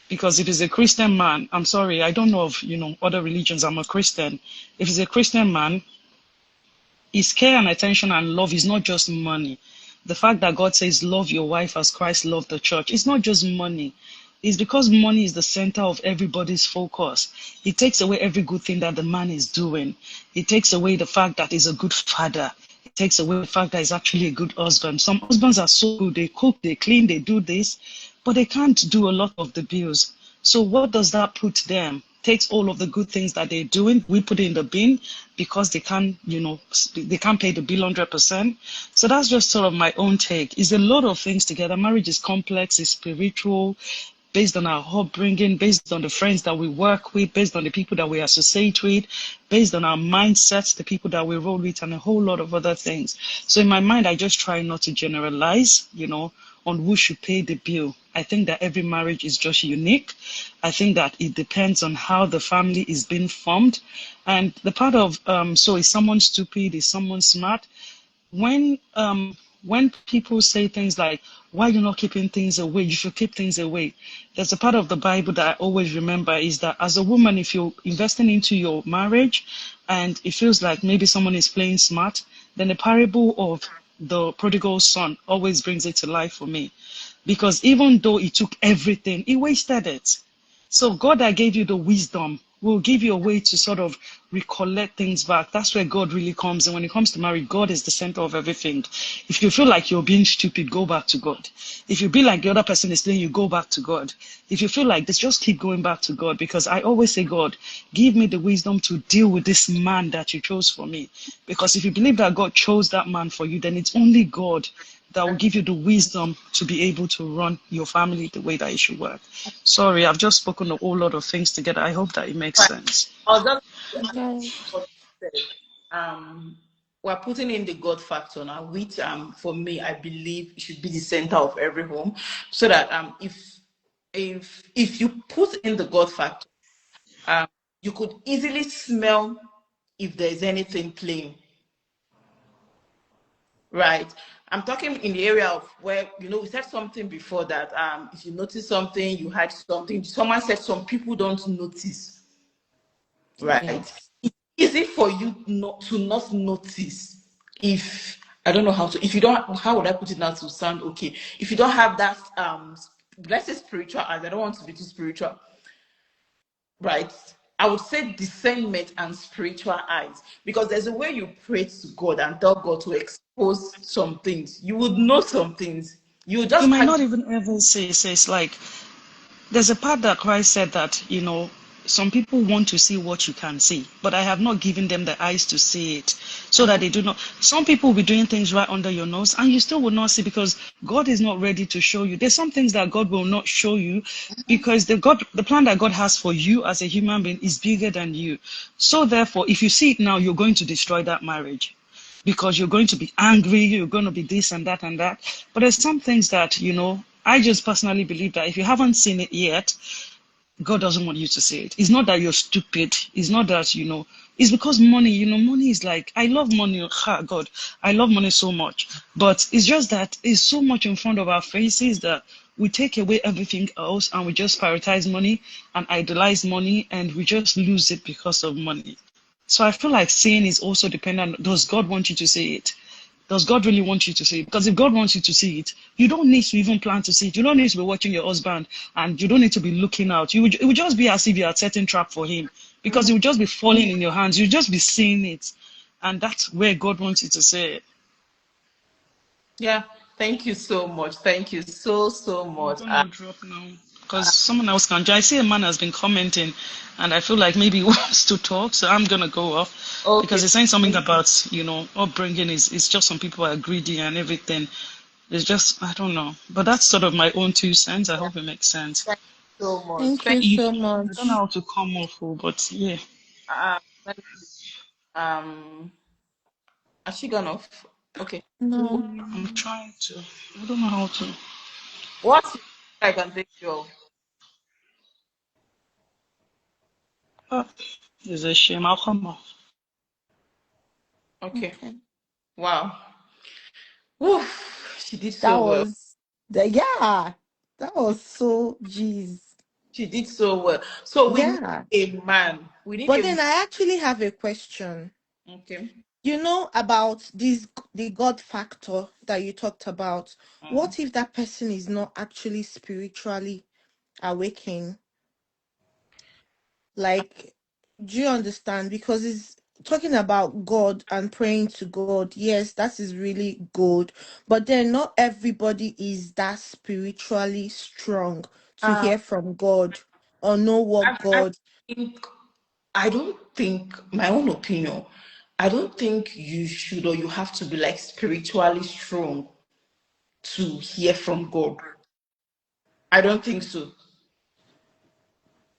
Because if he's a Christian man, I'm sorry, I don't know of, you know, other religions. I'm a Christian. If he's a Christian man, his care and attention and love is not just money. The fact that God says, love your wife as Christ loved the church, it's not just money. It's because money is the center of everybody's focus. It takes away every good thing that the man is doing. It takes away the fact that he's a good father. It takes away the fact that he's actually a good husband. Some husbands are so good. They cook, they clean, they do this, but they can't do a lot of the bills. So what does that put them? Takes all of the good things that they're doing, we put it in the bin because they can't, you know, they can't pay the bill 100%. So that's just sort of my own take. It's a lot of things together. Marriage is complex, it's spiritual, based on our upbringing, based on the friends that we work with, based on the people that we associate with, based on our mindsets, the people that we roll with, and a whole lot of other things. So in my mind, I just try not to generalize, you know, on who should pay the bill. I think that every marriage is just unique. I think that it depends on how the family is being formed. And the part of, so is someone stupid, is someone smart? When people say things like, why are you not keeping things away? You should keep things away. There's a part of the Bible that I always remember is that as a woman, if you're investing into your marriage and it feels like maybe someone is playing smart, then the parable of the prodigal son always brings it to life for me. Because even though he took everything, he wasted it. So God that gave you the wisdom will give you a way to sort of recollect things back. That's where God really comes. And when it comes to marriage, God is the center of everything. If you feel like you're being stupid, go back to God. If you feel like the other person is playing you, go back to God. If you feel like this, just keep going back to God. Because I always say, God, give me the wisdom to deal with this man that you chose for me. Because if you believe that God chose that man for you, then it's only God that will give you the wisdom to be able to run your family the way that it should work. Sorry, I've just spoken a whole lot of things together. I hope that it makes sense. I was just Right. what you said. We're putting in the God factor now, which for me I believe should be the center of every home, so that if you put in the God factor, um, you could easily smell if there's anything playing, right? I'm talking in the area of where, you know, we said something before that if you notice something, you hide something. Someone said some people don't notice, right? Yes. It's easy for you not notice if I don't know how to. If you don't, how would I put it now to sound okay? If you don't have that let's say spiritual eyes. I don't want to be too spiritual, right? I would say discernment and spiritual eyes, because there's a way you pray to God and tell God to expose some things. You would know some things. You You just might can't. not even ever say, it's like, there's a part that Christ said that, you know, some people want to see what you can see, but I have not given them the eyes to see it so that they do not. Some people will be doing things right under your nose and you still will not see because God is not ready to show you. There's some things that God will not show you because the plan that God has for you as a human being is bigger than you. So therefore, if you see it now, you're going to destroy that marriage because you're going to be angry, you're going to be this and that and that. But there's some things that, I just personally believe that if you haven't seen it yet, God doesn't want you to see it. It's not that you're stupid. It's not that, it's because money, money is like, I love money. God, I love money so much. But it's just that it's so much in front of our faces that we take away everything else and we just prioritize money and idolize money and we just lose it because of money. So I feel like seeing is also dependent. Does God want you to see it? Does God really want you to see it? Because if God wants you to see it, you don't need to even plan to see it. You don't need to be watching your husband and you don't need to be looking out. It would just be as if you are setting trap for him because it would just be falling in your hands. You just be seeing it. And that's where God wants you to see it. Yeah, thank you so much. Thank you so I'm much. gonna drop now because someone else can join. I see a man has been commenting, and I feel like maybe he wants to talk, so I'm gonna go off because Okay. he's saying something about upbringing is it's just some people are greedy and everything. It's just I don't know, but that's sort of my own 2 cents. I Yeah, hope it makes sense. thank you so much. Thank Thank you You, so I don't know much. how to come off, but yeah, let me see. Has she gone off? Okay. No. I'm trying to. I don't know how to. What I can take you off? Ah, it's a shame. I'll come off. Okay. Okay. Wow. Oof, she did That so well. was yeah. That was so jeez. She did so well. So we need Yeah. a man. We need But a then I actually have a question. okay. You know about this the God factor that you talked about. Mm. What if that person is not actually spiritually awakened? Like, do you understand? Because it's talking about God and praying to God. Yes, that is really good. But then not everybody is that spiritually strong to Uh, hear from God or know what I God. think I don't think my own opinion. I don't think you should or you have to be like spiritually strong to hear from God. I don't think so.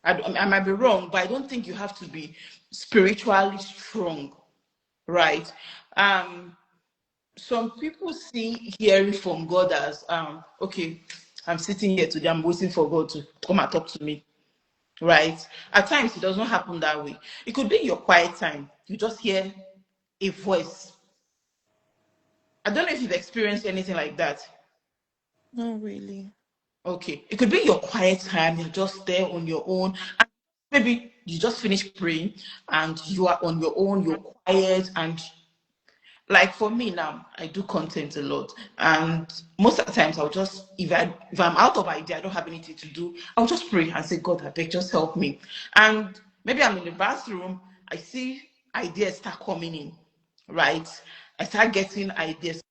I might be wrong, but I don't think you have to be spiritually strong, right? Um, some people see hearing from God as okay, I'm sitting here today, I'm waiting for God to come and talk to me, right? At times it does not happen that way. It could be your quiet time. You just hear a voice. I don't know if you've experienced anything like that. Not really. Okay. It could be your quiet time, you're just there on your own. And maybe you just finished praying and you are on your own, you're quiet, and like for me now, I do content a lot. And most of the times I'll just if I'm out of idea, I don't have anything to do, I'll just pray and say, God, I beg, just help me. And maybe I'm in the bathroom, I see ideas start coming in, right? I start getting ideas.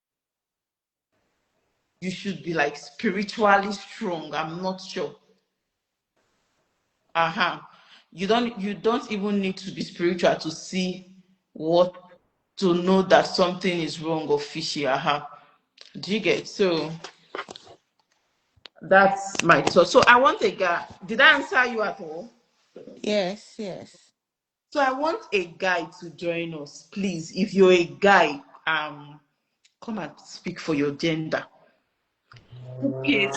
You should be like spiritually strong. I'm not sure. Uh-huh. You don't even need to be spiritual to see what to know that something is wrong or fishy. Uh-huh. Do you get? So that's my thought. So I want a guy. Did I answer you at all? Yes, yes. So I want a guy to join us, please. If you're a guy, come and speak for your gender. Please,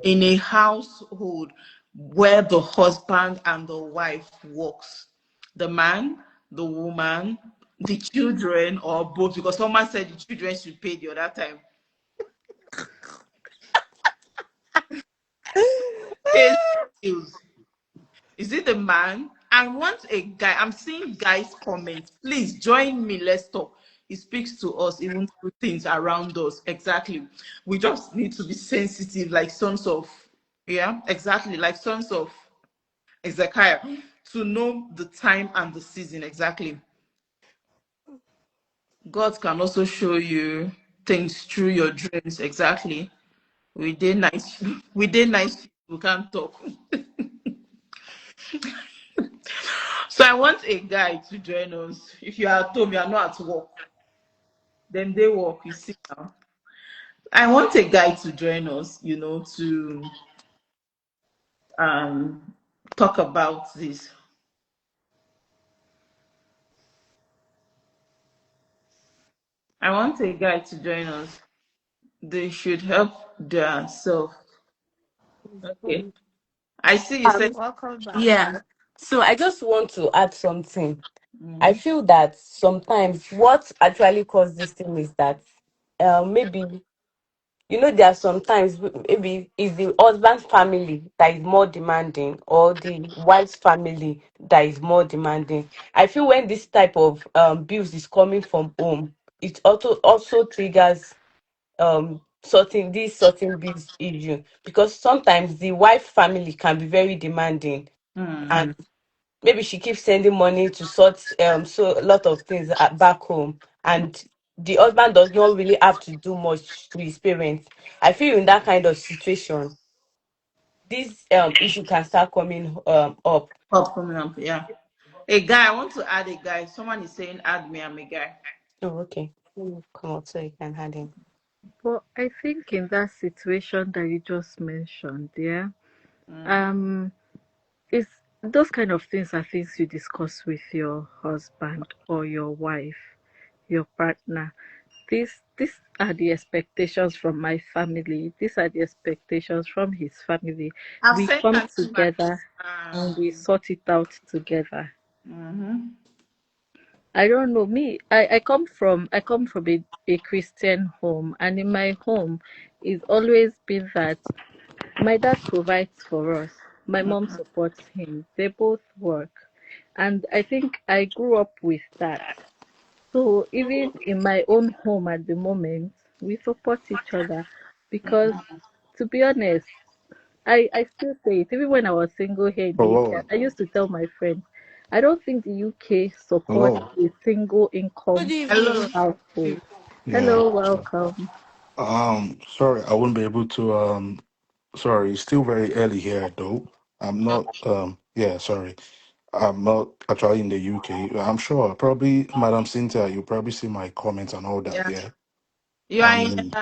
in a household where the husband and the wife works, the man, the woman, the children, or both, because someone said the children should pay the other time. Pays bills. Is it the man? I want a guy. I'm seeing guys comment. Please join me. Let's talk. It speaks to us even through things around us. Exactly. We just need to be sensitive, like sons of, yeah, exactly, like sons of Ezekiah, to know the time and the season. Exactly. God can also show you things through your dreams. Exactly. We did nice. We did nice. We can't talk. So I want a guy to join us. If you are at home, you are not at work. Then they work, you see now. I want a guy to join us, to um talk about this. I want a guy to join us. They should help their self. Okay. I see you said. Um, Welcome back. yeah. So I just want to add something. I Mm, feel that sometimes what actually causes this thing is that maybe there are sometimes maybe it's the husband's family that is more demanding or the wife's family that is more demanding. I feel when this type of bills is coming from home, it also triggers certain bills issue, because sometimes the wife family can be very demanding, mm, and maybe she keeps sending money to sort so a lot of things back home, and the husband does not really have to do much to his parents. I feel in that kind of situation, this issue can start coming up. up coming up, yeah. A guy, I want to add a guy. Someone is saying add me, I'm a guy. Oh, okay. Let me come out so you can add in. But I think in that situation that you just mentioned, yeah, Mm. um, it's those kind of things are things you discuss with your husband or your wife, your partner. These are the expectations from my family. These are the expectations from his family. I've We sent come an invite. together and we sort it out together. Mm-hmm. I don't know me. I come from a Christian home, and in my home, it's always been that my dad provides for us. My mom supports him. They both work, and I think I grew up with that. So even in my own home at the moment, we support each other because, to be honest, I still say it. Even when I was single here in the UK, Hello, I used to tell my friends, I don't think the UK supports hello. a single Good income Hello. evening. household. Yeah. Hello, welcome. Sorry, I wouldn't be able to. Sorry, it's still very early here, though. I'm not. Yeah, sorry. I'm not actually in the UK. I'm sure, probably, Madam Cynthia, you probably see my comments and all that. Yeah. Yeah. You are I'm in in.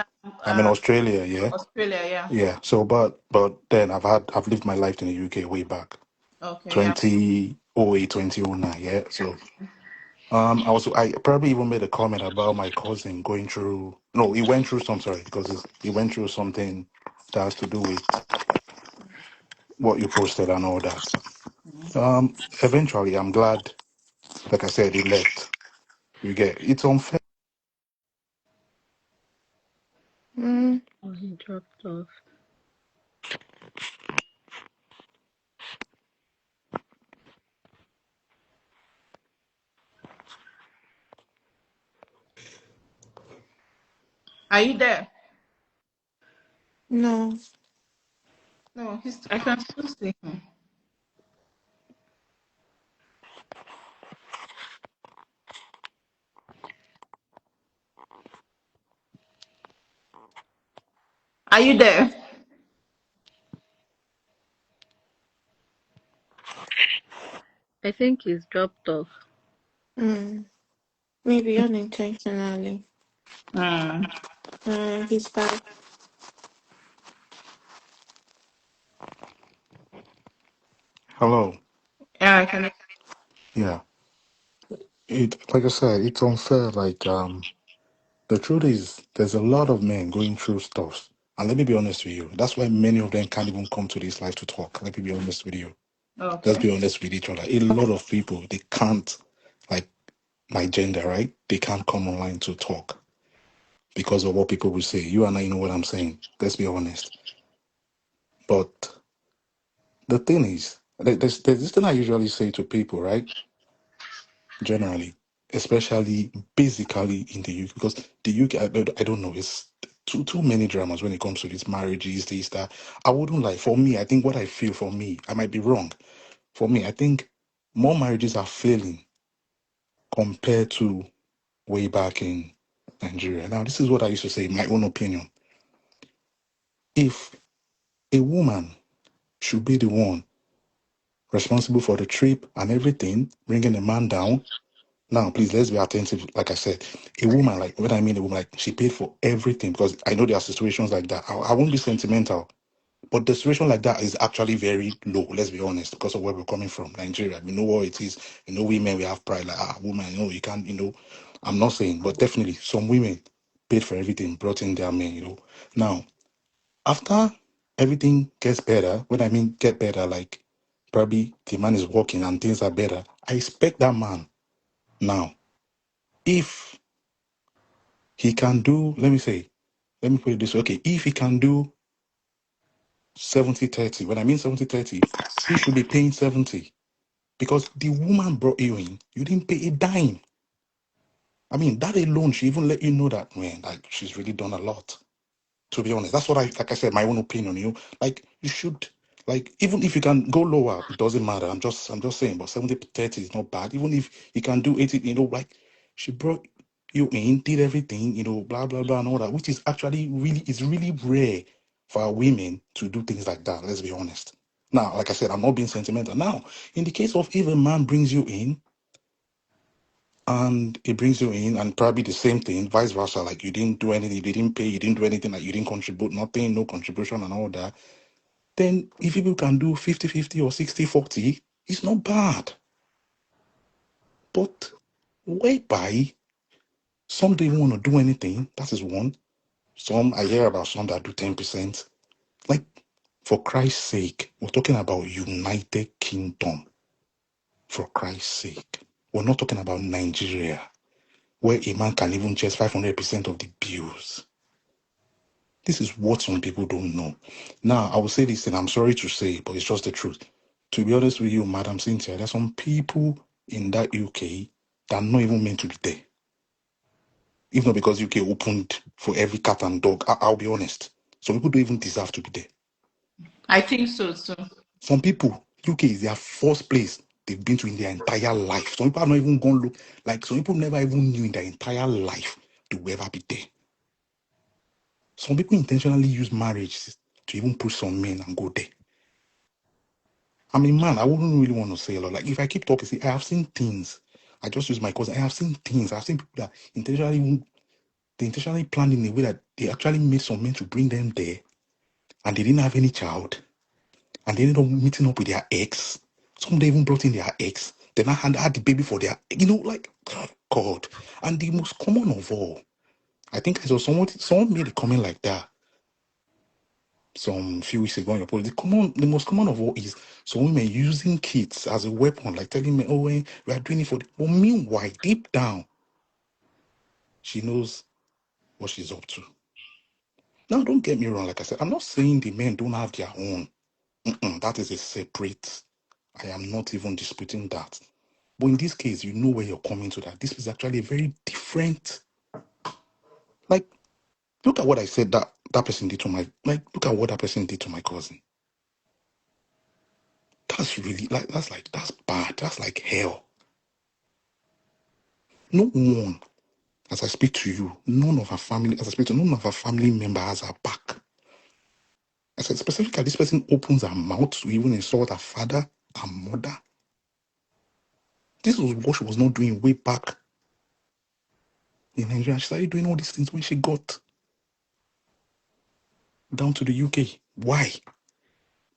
I'm in Australia. Yeah. Australia, yeah. Yeah. So, but then I've lived my life in the UK way back, Okay, yeah. 2008, 2009. Yeah. So. I probably even made a comment about my cousin going through. No, he went through some. Sorry, because he went through something that has to do with what you posted and all that. Eventually, I'm glad. Like I said, he left. You get it's unfair. Mm, Oh, he dropped off. Are you there? no. No, I can still see him. Are you there? I think he's dropped off. Mm, maybe unintentionally. Mm. He's back. Hello. Yeah, I can. Yeah. It like I said, it's unfair. The truth is, there's a lot of men going through stuff. And let me be honest with you. That's why many of them can't even come to this life to talk. Let me be honest with you. Let's Okay. be honest with each other. A lot of people they can't, like my gender, right? They can't come online to talk because of what people will say. You and I know what I'm saying. Let's be honest. But the thing is, there's this thing I usually say to people, right? Generally, especially basically in the UK, because the UK, I don't know, it's too many dramas when it comes to these marriages, this, that. I wouldn't lie. For me, I think what I feel for me, I might be wrong. For me, I think more marriages are failing compared to way back in Nigeria. Now, this is what I used to say, my own opinion. If a woman should be the one responsible for the trip and everything, bringing the man down. Now, please, let's be attentive. Like I said, a woman, like when I mean a woman, like she paid for everything, because I know there are situations like that. I won't be sentimental, but the situation like that is actually very low. Let's be honest, because of where we're coming from, Nigeria. We know what it is. You know, women, we have pride. Like, woman, you know, you can't. You know, I'm not saying, but definitely some women paid for everything, brought in their men. You know, now after everything gets better, when I mean get better, like probably the man is working and things are better, I expect that man now, if he can do, let me put it this way, okay, if he can do 70-30, when I mean 70-30, he should be paying 70, because the woman brought you in, you didn't pay a dime. I mean, that alone should even let you know that, man, like she's really done a lot. To be honest, that's what like I said, my own opinion. You know, like you should, like even if you can go lower, it doesn't matter. I'm just saying, but 70-30 is not bad. Even if you can do 80, you know, like she brought you in, did everything, you know, blah blah blah and all that, which is actually really rare for our women to do things like that. Let's be honest. Now, like I said, I'm not being sentimental. Now, in the case of if a man brings you in, and it brings you in, and probably the same thing, vice versa. Like you didn't do anything, you didn't pay, you didn't do anything, like you didn't contribute, nothing, no contribution and all that. Then if people can do 50-50 or 60-40, it's not bad. But whereby some don't even want to do anything, that is one. Some, I hear about some that do 10%. Like, for Christ's sake, we're talking about United Kingdom. For Christ's sake. We're not talking about Nigeria, where a man can even chase 500% of the bills. This is what some people don't know. Now, I will say this, and I'm sorry to say, but it's just the truth. To be honest with you, Madam Cynthia, there's some people in that UK that are not even meant to be there. If not because UK opened for every cat and dog, I'll be honest. Some people don't even deserve to be there. I think so too. Some people, UK is their first place they've been to in their entire life. Some people are not even going to look, like some people never even knew in their entire life to ever be there. Some people intentionally use marriage to even push some men and go there. I mean, man, I wouldn't really want to say a lot. Like, if I keep talking, see, I have seen things. I just use my cousin. I have seen things. I've seen people that they intentionally planned in a way that they actually made some men to bring them there, and they didn't have any child, and they ended up meeting up with their ex. Some they even brought in their ex. Then I had the baby for their, you know, like, God. And the most common of all, I think I saw someone made a comment like that some few weeks ago on your post. The most common of all is some women using kids as a weapon, like telling me, "Oh, we are doing it for." But meanwhile, deep down, she knows what she's up to. Now, don't get me wrong. Like I said, I'm not saying the men don't have their own. That is a separate. I am not even disputing that. But in this case, you know where you're coming to. That this is actually a very different. Like, look at what I said that person did to my. Like, look at what that person did to my cousin. That's really that's bad. That's like hell. No one, as I speak to you, none of her family, as I speak to none of her family member has her back. I said specifically, this person opens her mouth to even insult her father, her mother. This was what she was not doing way back in Nigeria. She started doing all these things when she got down to the UK. Why?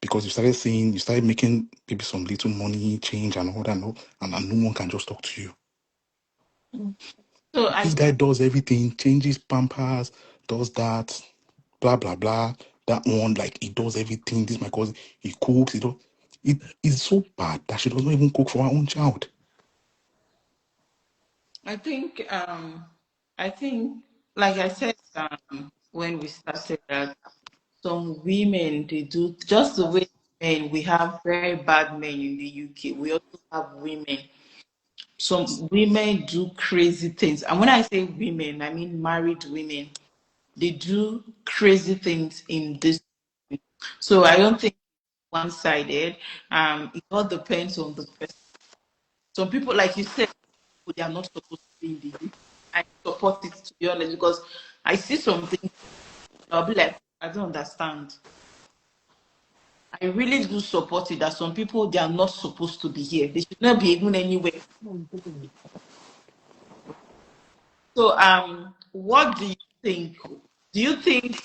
Because you started making maybe some little money, change and all that, and no one can just talk to you. So I This guy does everything, changes pampers, does that, blah blah blah. That one, like he does everything. This my cousin, he cooks. It is so bad that she doesn't even cook for her own child. I think I think like I said when we started that some women they do just the way men we have very bad men in the UK. We also have women. Some women do crazy things. And when I say women, I mean married women. They do crazy things in this. So I don't think one-sided. It all depends on the person. Some people, like you said, they are not supposed to be in the UK. I support it to be honest because I see something. I'll be like, I don't understand. I really do support it that some people they are not supposed to be here. They should not be even anywhere. So what do you think? Do you think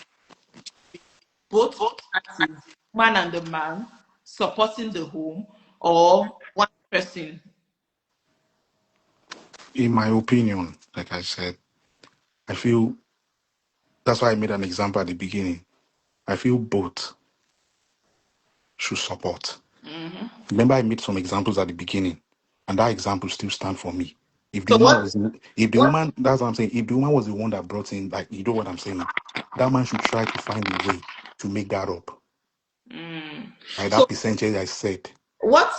both parties, man and the man, supporting the home or one person? In my opinion, like I said, I feel that's why I made an example at the beginning. I feel both should support. Remember, I made some examples at the beginning, and that example still stand for me. If the So woman what was, if the what woman, that's what I'm saying. If the woman was the one that brought in, like, you know what I'm saying, that man should try to find a way to make that up. Like so that percentage I said. what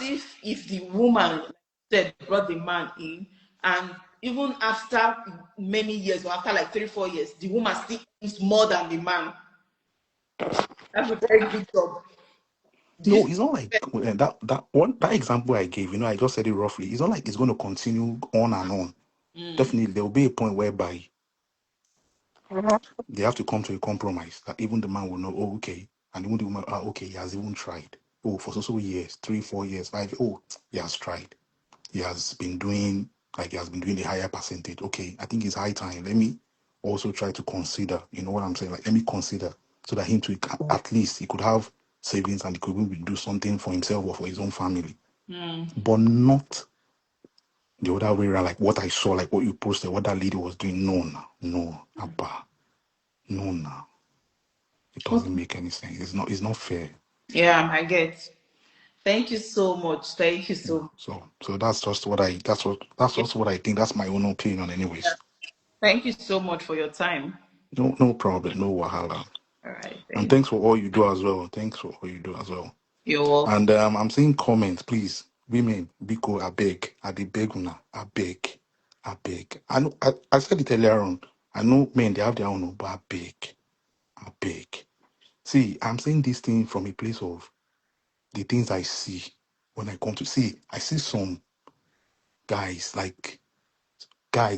if the woman like you said brought the man in and even after many years or after like 3 4 years, the woman still earns more than the man? That's a very good job. Do you No, it's not like that example I gave. You know, I just said it roughly. It's not like it's going to continue on and on. Definitely, there will be a point whereby they have to come to a compromise that even the man will know, oh, okay, and even the woman, okay, he has even tried. Oh, for so years, 3 4 years, 5. Oh, he has tried. He has been doing he has been doing a higher percentage. Okay, I think it's high time. Let me also try to consider. You know what I'm saying? Like, let me consider so that him to at least he could have savings and he could even do something for himself or for his own family, but not the other way around. Like what I saw, like what you posted, what that lady was doing. No, no, Abba, no, no. It doesn't make any sense. It's not fair. Yeah, I get. Thank you so much. Thank you so much. So that's just what I that's Yeah, also what I think. That's my own opinion, yeah. anyways. Thank you so much for your time. No problem, no wahala. All right, And thank you. thanks for all you do as well. Thanks for all you do as well. You're welcome. And I'm seeing comments, please, women, Biko, I dey beg una, I beg. I know I said it earlier on. I know men they have their own, but I beg. See, I'm saying this thing from a place of the things I see when I come to see. I see some guys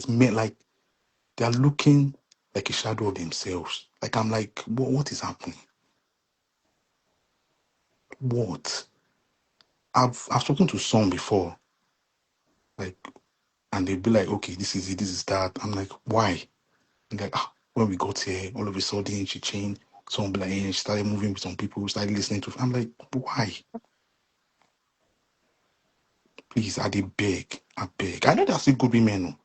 men like they're looking like a shadow of themselves. Like I'm like, what is happening? What? I've spoken to some before, like, and they'd be like, okay, this is it, this is that. I'm like, why? And like, when we got here, all of a sudden she changed. Some be like, she started moving with some people, started listening to. I'm like, why? Please, I beg. I know there's still good women,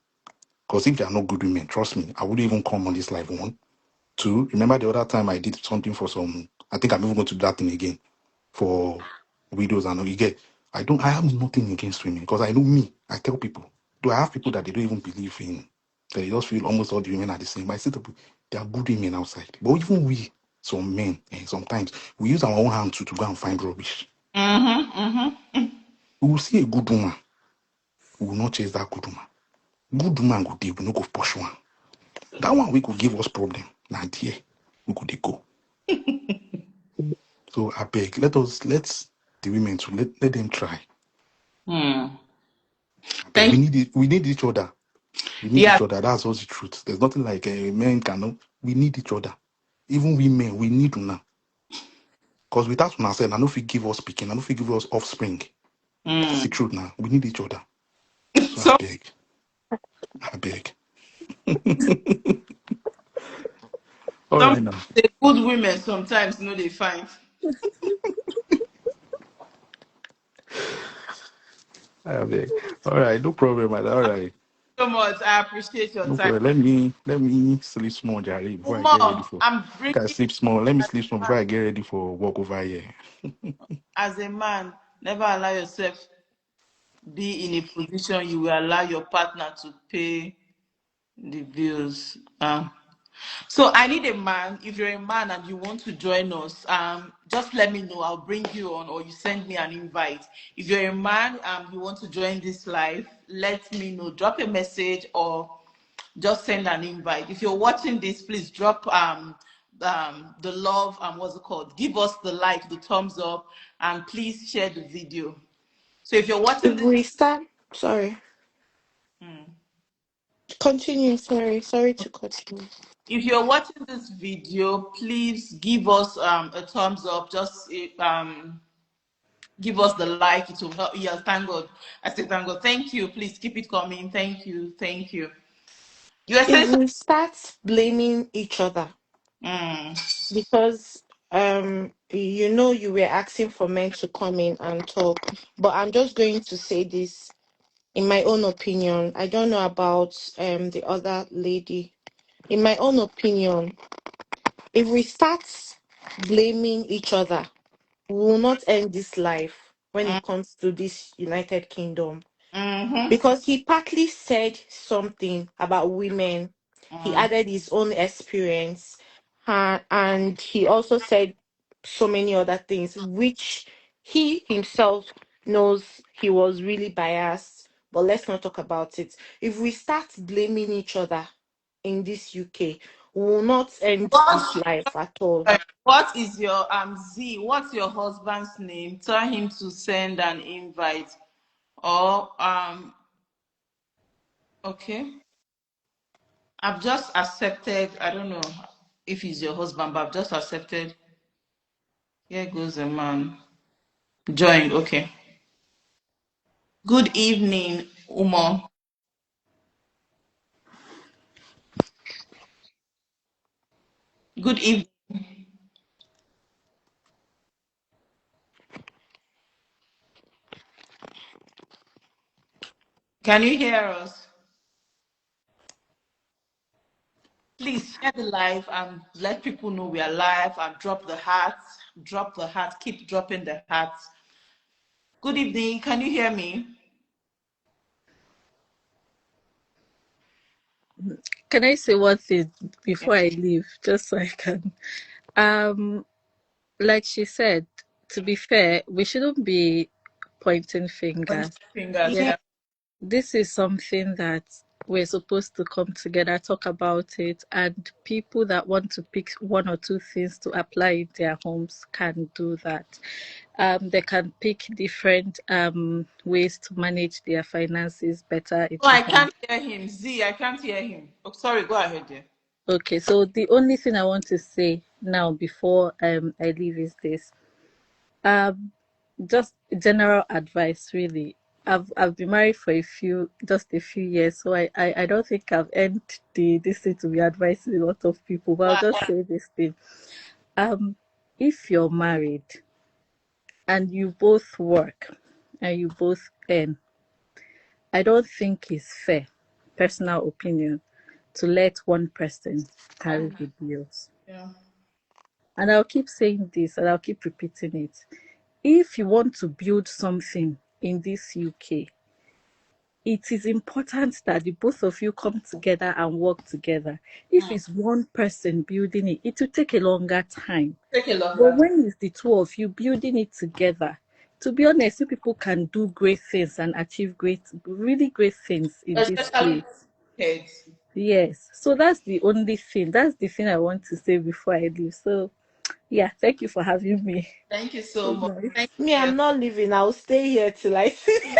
because if they are not good women, trust me, I wouldn't even come on this live one. Two, remember the other time I did something for some, I think I'm even going to do that thing again for widows and all you get. I have nothing against women because I know me. I tell people, do I have people that they don't even believe in? That they just feel almost all the women are the same. But I say to people, there are good women outside. But even we, some men, sometimes we use our own hand to go and find rubbish. We will see a good woman, we will not chase that good woman. Good woman go there, we no go push one. That one we could give us problem. Now dear, we could dey go. So I beg, let the women to let them try. I beg, Thank we need each other. We you. need Yeah. each other. That's what's the truth. There's nothing like men cannot. We need each other. Even we men, we need una. Because without una, I know if you give us speaking, I know if you give us offspring. That's the truth now. We need each other. So So I beg. All some right now. the good women sometimes you know they find. I beg. All right, no problem, man. All right. So much. I appreciate your No time. problem. Let me sleep small, Jerry, before I get ready More, for. I'm bringing Make I sleep small. Let me sleep small before I get ready for walk over here. as a man, never allow yourself be in a position you will allow your partner to pay the bills. So I need a man. If you're a man and you want to join us, just let me know. I'll bring you on, or you send me an invite. If you're a man, you want to join this live, let me know. Drop a message or just send an invite. If you're watching this, please drop the love, what's it called? Give us the like, the thumbs up, and please share the video. So if you're watching If this, we start, sorry, continue. Sorry to cut you. If you're watching this video, please give us a thumbs up. Just give us the like. It will help. Yeah, thank God. I say thank God. Thank you. Please keep it coming. Thank you. Thank you. You are If saying we start blaming each other, something. because you were asking for men to come in and talk, but I'm just going to say this in my own opinion. I don't know about the other lady. In my own opinion, if we start blaming each other, we will not end this life when it comes to this United Kingdom. Mm-hmm. Because he partly said something about women. He Mm. added his own experience. And he also said so many other things, which he himself knows he was really biased. But let's not talk about it. If we start blaming each other in this UK, we will not end this What life at all. what is your Z? What's your husband's name? Tell him to send an invite. Or okay. I've just accepted. I don't know if he's your husband, but I've just accepted. Here goes a man. Joined. Okay. Good evening, Umo. Good evening. Can you hear us? Please share the live and let people know we are live and drop the hearts. Drop the heart. Keep dropping the hearts. Good evening. Can you hear me? Can I say one thing Yeah. before I leave, just so I can? Um, like she said, to be fair, we shouldn't be pointing Point fingers. fingers. Yeah, Yeah. Yeah. this is something that we're supposed to come together, talk about it, and people that want to pick one or two things to apply in their homes can do that. They can pick different ways to manage their finances better in Oh, the I home. can't hear him. Z, I can't hear him. Oh, sorry. Go ahead, dear. Okay, so the only thing I want to say now before I leave is this. Um, just general advice, really. I've been married for just a few years, so I don't think I've earned this thing to be advising a lot of people. But I'll Why? just say this thing. Um, if you're married and you both work and you both earn, I don't think it's fair, personal opinion, to let one person carry the bills. Yeah. And I'll keep saying this and I'll keep repeating it. If you want to build something in this UK, it is important that the both of you come together and work together. If it's one person building it, it will take a longer time. Take a But longer. when it's the two of you building it together, to be honest, you people can do great things and achieve really great things in this Especially place. kids. Yes. So that's the only thing. That's the thing I want to say before I leave. So yeah, thank you for having me. Thank you so Good much. night. Thank Me, you. I'm not leaving. I'll stay here till I see.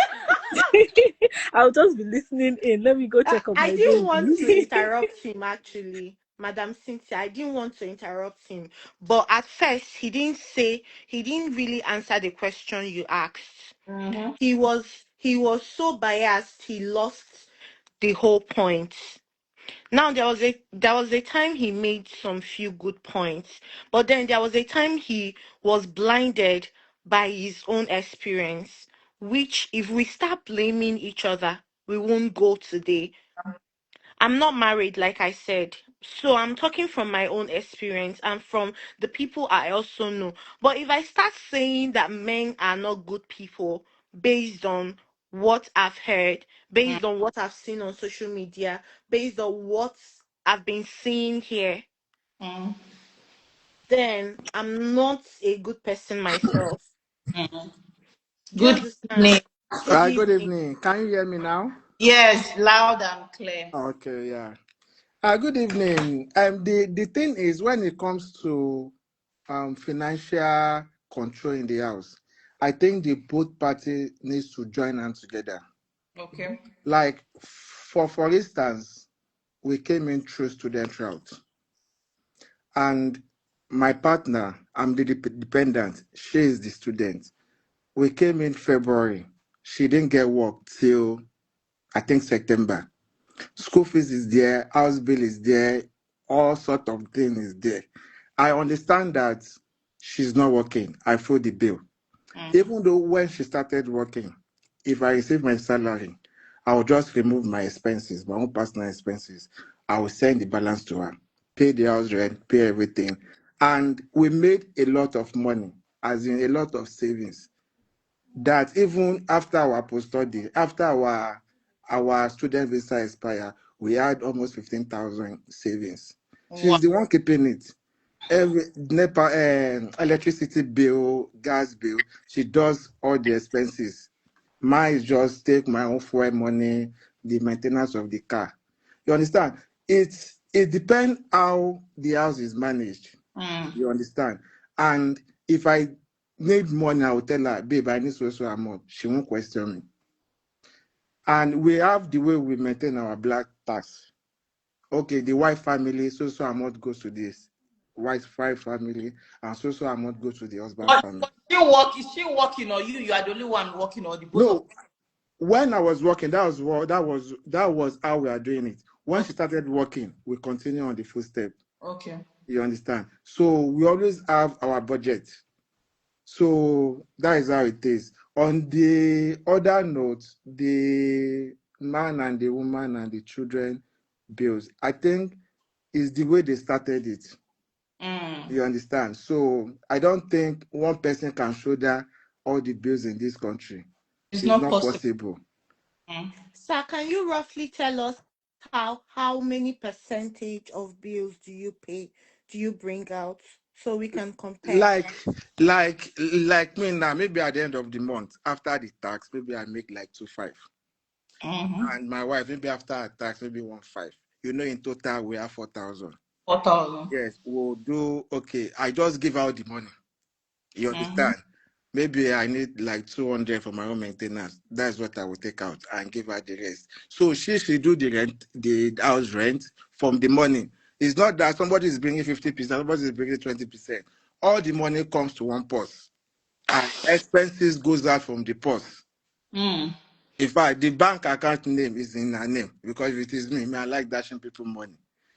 I'll just be listening in. Let me go check on I my didn't want to baby. interrupt him actually, Madam Cynthia. I didn't want to interrupt him. But at first he didn't really answer the question you asked. Mm-hmm. He was so biased he lost the whole point. Now there was a time he made some few good points, but then there was a time he was blinded by his own experience, which if we start blaming each other, we won't go today. I'm not married, like I said. So I'm talking from my own experience and from the people I also know. But if I start saying that men are not good people based on what I've heard, based on what I've seen on social media, based on what I've been seeing here, Mm-hmm. then I'm not a good person myself. Do you Good understand? evening. Good Good evening. evening. Can you hear me now? Yes, loud and clear. Okay, yeah. Good evening. The thing is, when it comes to financial control in the house, I think the both parties needs to join hands together. Okay. Like for instance, we came in through student route. and my partner, I'm the dependent. She is the student. We came in February. She didn't get work till I think September. School fees is there, house bill is there, all sort of thing is there. I understand that she's not working. I feel the bill. Even though when she started working, if I receive my salary, I will just remove my expenses, my own personal expenses. I will send the balance to her, pay the house rent, pay everything. And we made a lot of money, as in a lot of savings. That even after our post-study, after our student visa expire, we had almost 15,000 savings. Wow. She's the one keeping it. Every NEPA, electricity bill, gas bill, she does all the expenses. Mine is just take my own fuel money, the maintenance of the car. You understand? It depends how the house is managed. Mm. You understand? And if I need money, I will tell her, babe, I need so amount. She won't question me. And we have the way we maintain our black tax. Okay, the white family, so amount goes to this white family, and so amount goes to the husband family. But she work, is she working or you? You are the only one working or the both of No, when I was working, that was how we are doing it. When you? she started working, we continue on the footstep. Okay. You understand? So we always have our budget. So that is how it is. On the other note, the man and the woman and the children bills, I think is the way they started it. Mm. You understand? So I don't think one person can shoulder all the bills in this country. It's It's not not possible. possible. Mm. Sir, can you roughly tell us how many percentage of bills do you pay, do you bring out so we can compare? Like me now, maybe at the end of the month, after the tax, maybe I make like 2.5. Mm-hmm. And my wife, maybe after her tax, maybe 1.5. In total we have 4,000. 4,000. Yes, we'll do okay. I just give out the money. You Mm-hmm. understand? Maybe I need like 200 for my own maintenance. That's what I will take out and give her the rest. So she should do the rent, the house rent from the money. It's not that somebody is bringing 50%, somebody is bringing 20%. All the money comes to one purse, and expenses goes out from the purse. Mm. In fact, the bank account name is in her name because if it is me, I like dashing people money.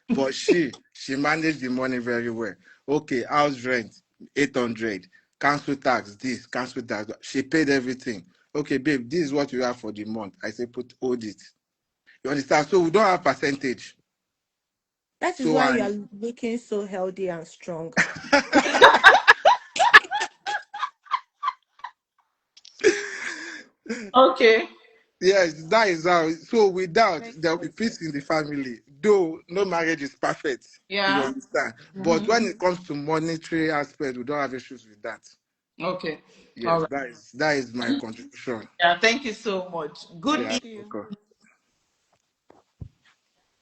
But she managed the money very well. Okay, house rent, 800, council tax, this, council tax. She paid everything. Okay, babe, this is what you have for the month. I say, hold it. You understand? So we don't have percentage. That is So, why you are and looking so healthy and strong. Okay. yes, that is how. So without, Makes there will be sense. peace in the family. Though no marriage is perfect, you Yeah. understand. But Mm-hmm. when it comes to monetary aspect, we don't have issues with that. Okay. All Yes, right. that is my contribution. Yeah. Thank you so much. Good Yeah. Thank evening. you. Okay.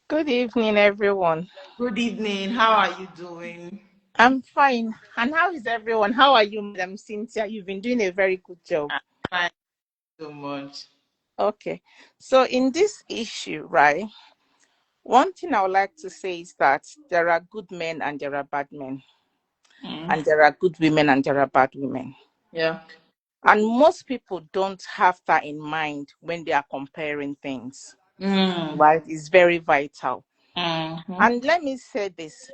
Good evening, everyone. Good evening. How are you doing? I'm fine. And how is everyone? How are you, Madam Cynthia? You've been doing a very good job. Thank you so much. Okay. So, in this issue, right, one thing I would like to say is that there are good men and there are bad men, Mm. and there are good women and there are bad women. Yeah. And most people don't have that in mind when they are comparing things, Mm. right? It's very vital. Mm-hmm. And let me say this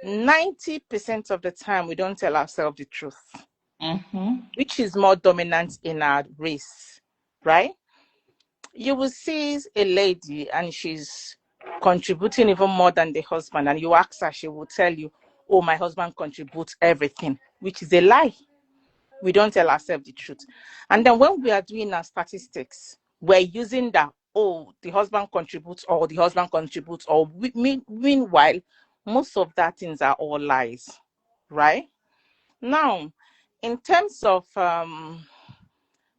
90% of the time, we don't tell ourselves the truth, Mm-hmm. which is more dominant in our race, right? You will see a lady and she's contributing even more than the husband, and you ask her, she will tell you, oh, my husband contributes everything, which is a lie. We don't tell ourselves the truth. And then when we are doing our statistics, we're using that, oh, the husband contributes, or the husband contributes, or meanwhile, most of that things are all lies, right? Now, in terms of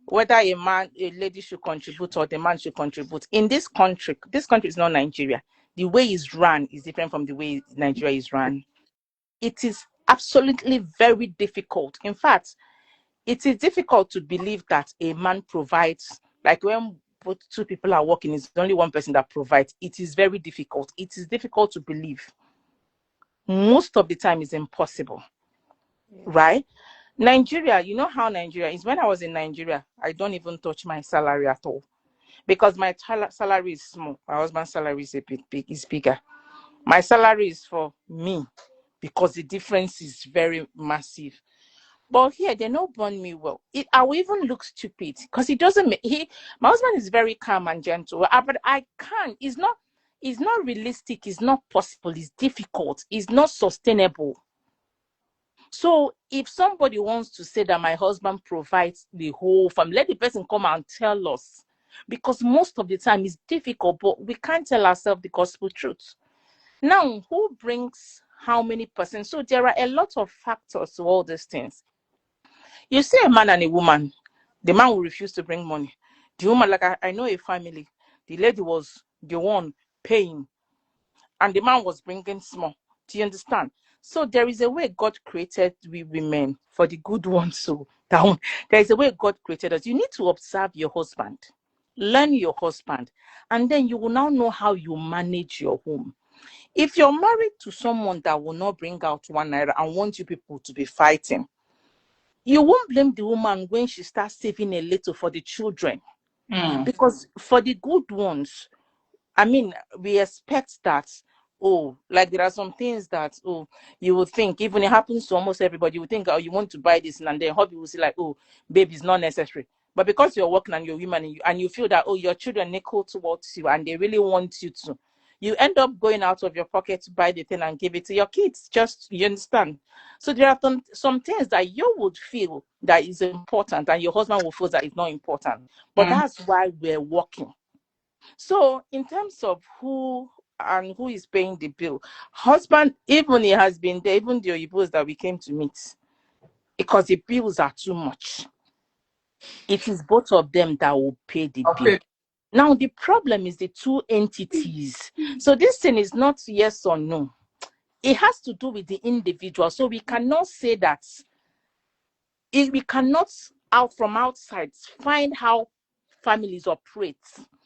whether a lady should contribute or the man should contribute in this country is not Nigeria. The way it's run is different from the way Nigeria is run. It is absolutely very difficult. In fact, it is difficult to believe that a man provides, like when both two people are working, it's only one person that provides. It is very difficult. It is difficult to believe. most of the time is impossible, Yes. right? Nigeria, you know how Nigeria is. When I was in Nigeria, I don't even touch my salary at all because my salary is small. My husband's salary is a bit big, is bigger. My salary is for me because the difference is very massive. But here they don't burn me well. I will even look stupid because he doesn't. My husband is very calm and gentle, but I can't. It's not. It's not realistic. It's not possible. It's difficult. It's not sustainable. So if somebody wants to say that my husband provides the whole family, let the person come and tell us. Because most of the time it's difficult, but we can't tell ourselves the gospel truth. Now, who brings how many percent? So there are a lot of factors to all these things. You see a man and a woman, the man will refuse to bring money. The woman, like I know a family, the lady was the one paying and the man was bringing small. Do you understand? So there is a way God created we women for the good ones. So that there is a way God created us. You need to observe your husband, learn your husband, and then you will now know how you manage your home. If you're married to someone that will not bring out 1 naira and want you people to be fighting, you won't blame the woman when she starts saving a little for the children. Mm. Because for the good ones, I mean, we expect that, oh, like there are some things that, oh, you would think, even it happens to almost everybody, you would think, oh, you want to buy this, and then hubby will say, like, oh, baby, it's not necessary. But because you're working and you're women and you feel that, oh, your children nickel towards you and they really want you to, you end up going out of your pocket to buy the thing and give it to your kids. Just, you understand? So there are some things that you would feel that is important and your husband will feel that it's not important. But Mm. that's why we're working. So, in terms of who is paying the bill, husband, even he has been there, even the Oyibos that we came to meet, because the bills are too much. It is both of them that will pay the bill. Okay. Now, the problem is the two entities. So, this thing is not yes or no. It has to do with the individual. So, we cannot say that we cannot out from outside find how families operate.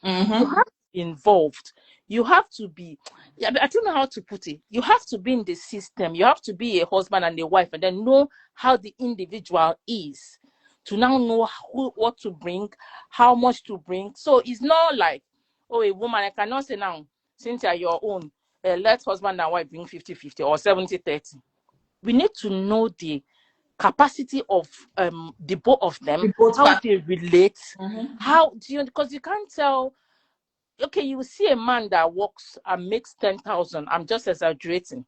You Mm-hmm. have to be involved. You have to be, yeah, I don't know how to put it. You have to be in the system. You have to be a husband and a wife and then know how the individual is to now know what to bring, how much to bring. So it's not like, oh, a woman, I cannot say now, Cynthia, your own, let husband and wife bring 50-50 or 70-30. We need to know the capacity of the both of them, We both how part. they relate, Mm-hmm. how do you, because you can't tell. Okay, you will see a man that works and makes 10,000. I'm just exaggerating,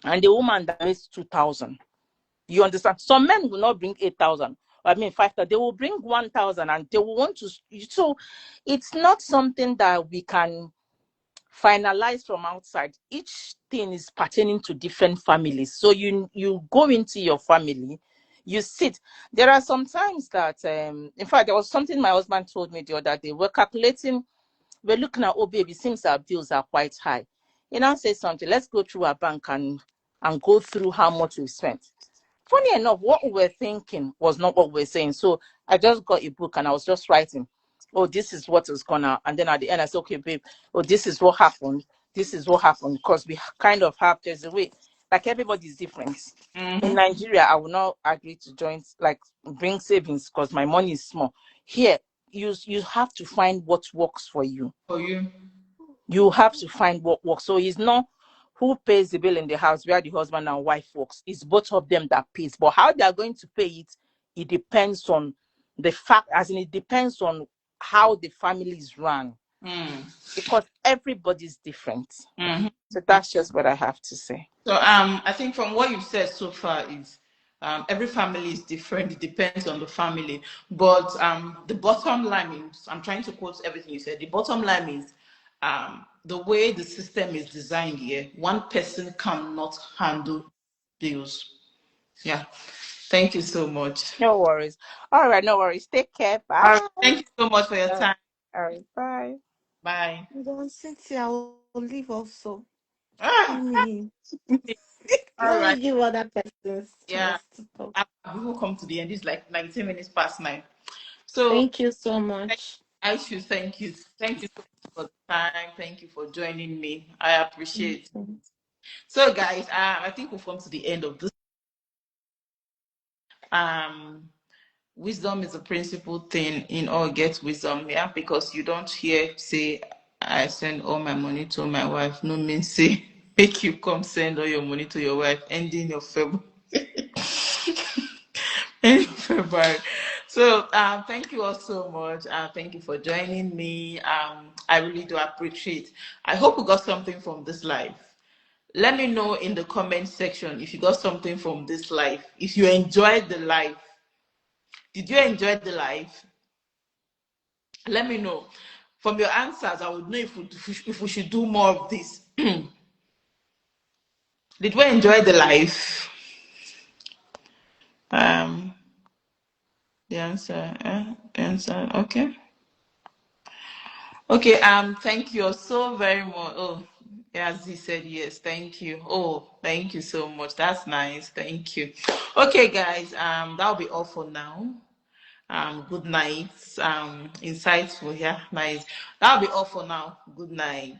and the woman that makes 2,000. You understand? Some men will not bring 8,000. I mean 5,000. They will bring 1,000, and they will want to. So, it's not something that we can finalize from outside. Each thing is pertaining to different families. So you go into your family, you sit. There are some times that, in fact, there was something my husband told me the other day. We're looking at, oh, baby, seems our bills are quite high. He now says something, let's go through our bank and go through how much we spent. Funny enough, what we were thinking was not what we were saying. So I just got a book and I was just writing, oh, this is what is gonna, and then at the end I said, okay, babe, oh, this is what happened. This is what happened because we kind of have, there's a way, like everybody's different. In Mm-hmm. Nigeria, I will not agree to join, like bring savings because my money is small. Here, you have to find what works for you. For you. You have to find what works. So it's not who pays the bill in the house where the husband and wife works. It's both of them that pays. But how they are going to pay it, it depends on the fact, as in it depends on how the family is run. Mm. Because everybody's different. Mm-hmm. So that's just what I have to say. So I think from what you've said so far is every family is different. It depends on the family. But the bottom line is, I'm trying to quote everything you said. The bottom line is the way the system is designed here, one person cannot handle bills. Yeah. Thank you so much. No worries. All right, no worries. Take care. All Bye. right. Thank you so much for your All time. right, bye. Bye. Then Cynthia will leave also. Ah, Me. all Let right. me give other persons Yeah. chance to talk. People come to the end. It's like 19 minutes past 9. So Thank you so much. I should thank you. Thank you so much for the time. Thank you for joining me. I appreciate it. Okay. So, guys, I think we've come to the end of this. Um, wisdom is a principal thing in all get wisdom, yeah, because you don't hear say I send all my money to my wife. No means say make you come send all your money to your wife, ending your February. In February. So thank you all so much. Thank you for joining me. I really do appreciate. I hope you got something from this live. Let me know in the comment section if you got something from this live. If you enjoyed the live, did you enjoy the live? Let me know. From your answers, I would know if we should do more of this. Did we enjoy the live? Um, the answer, okay. Okay, thank you so very much. Oh, as he said, yes, thank you. Oh, thank you so much. That's nice. Thank you. Okay, guys, that'll be all for now. Good night. Insightful, yeah, nice. That'll be all for now. Good night.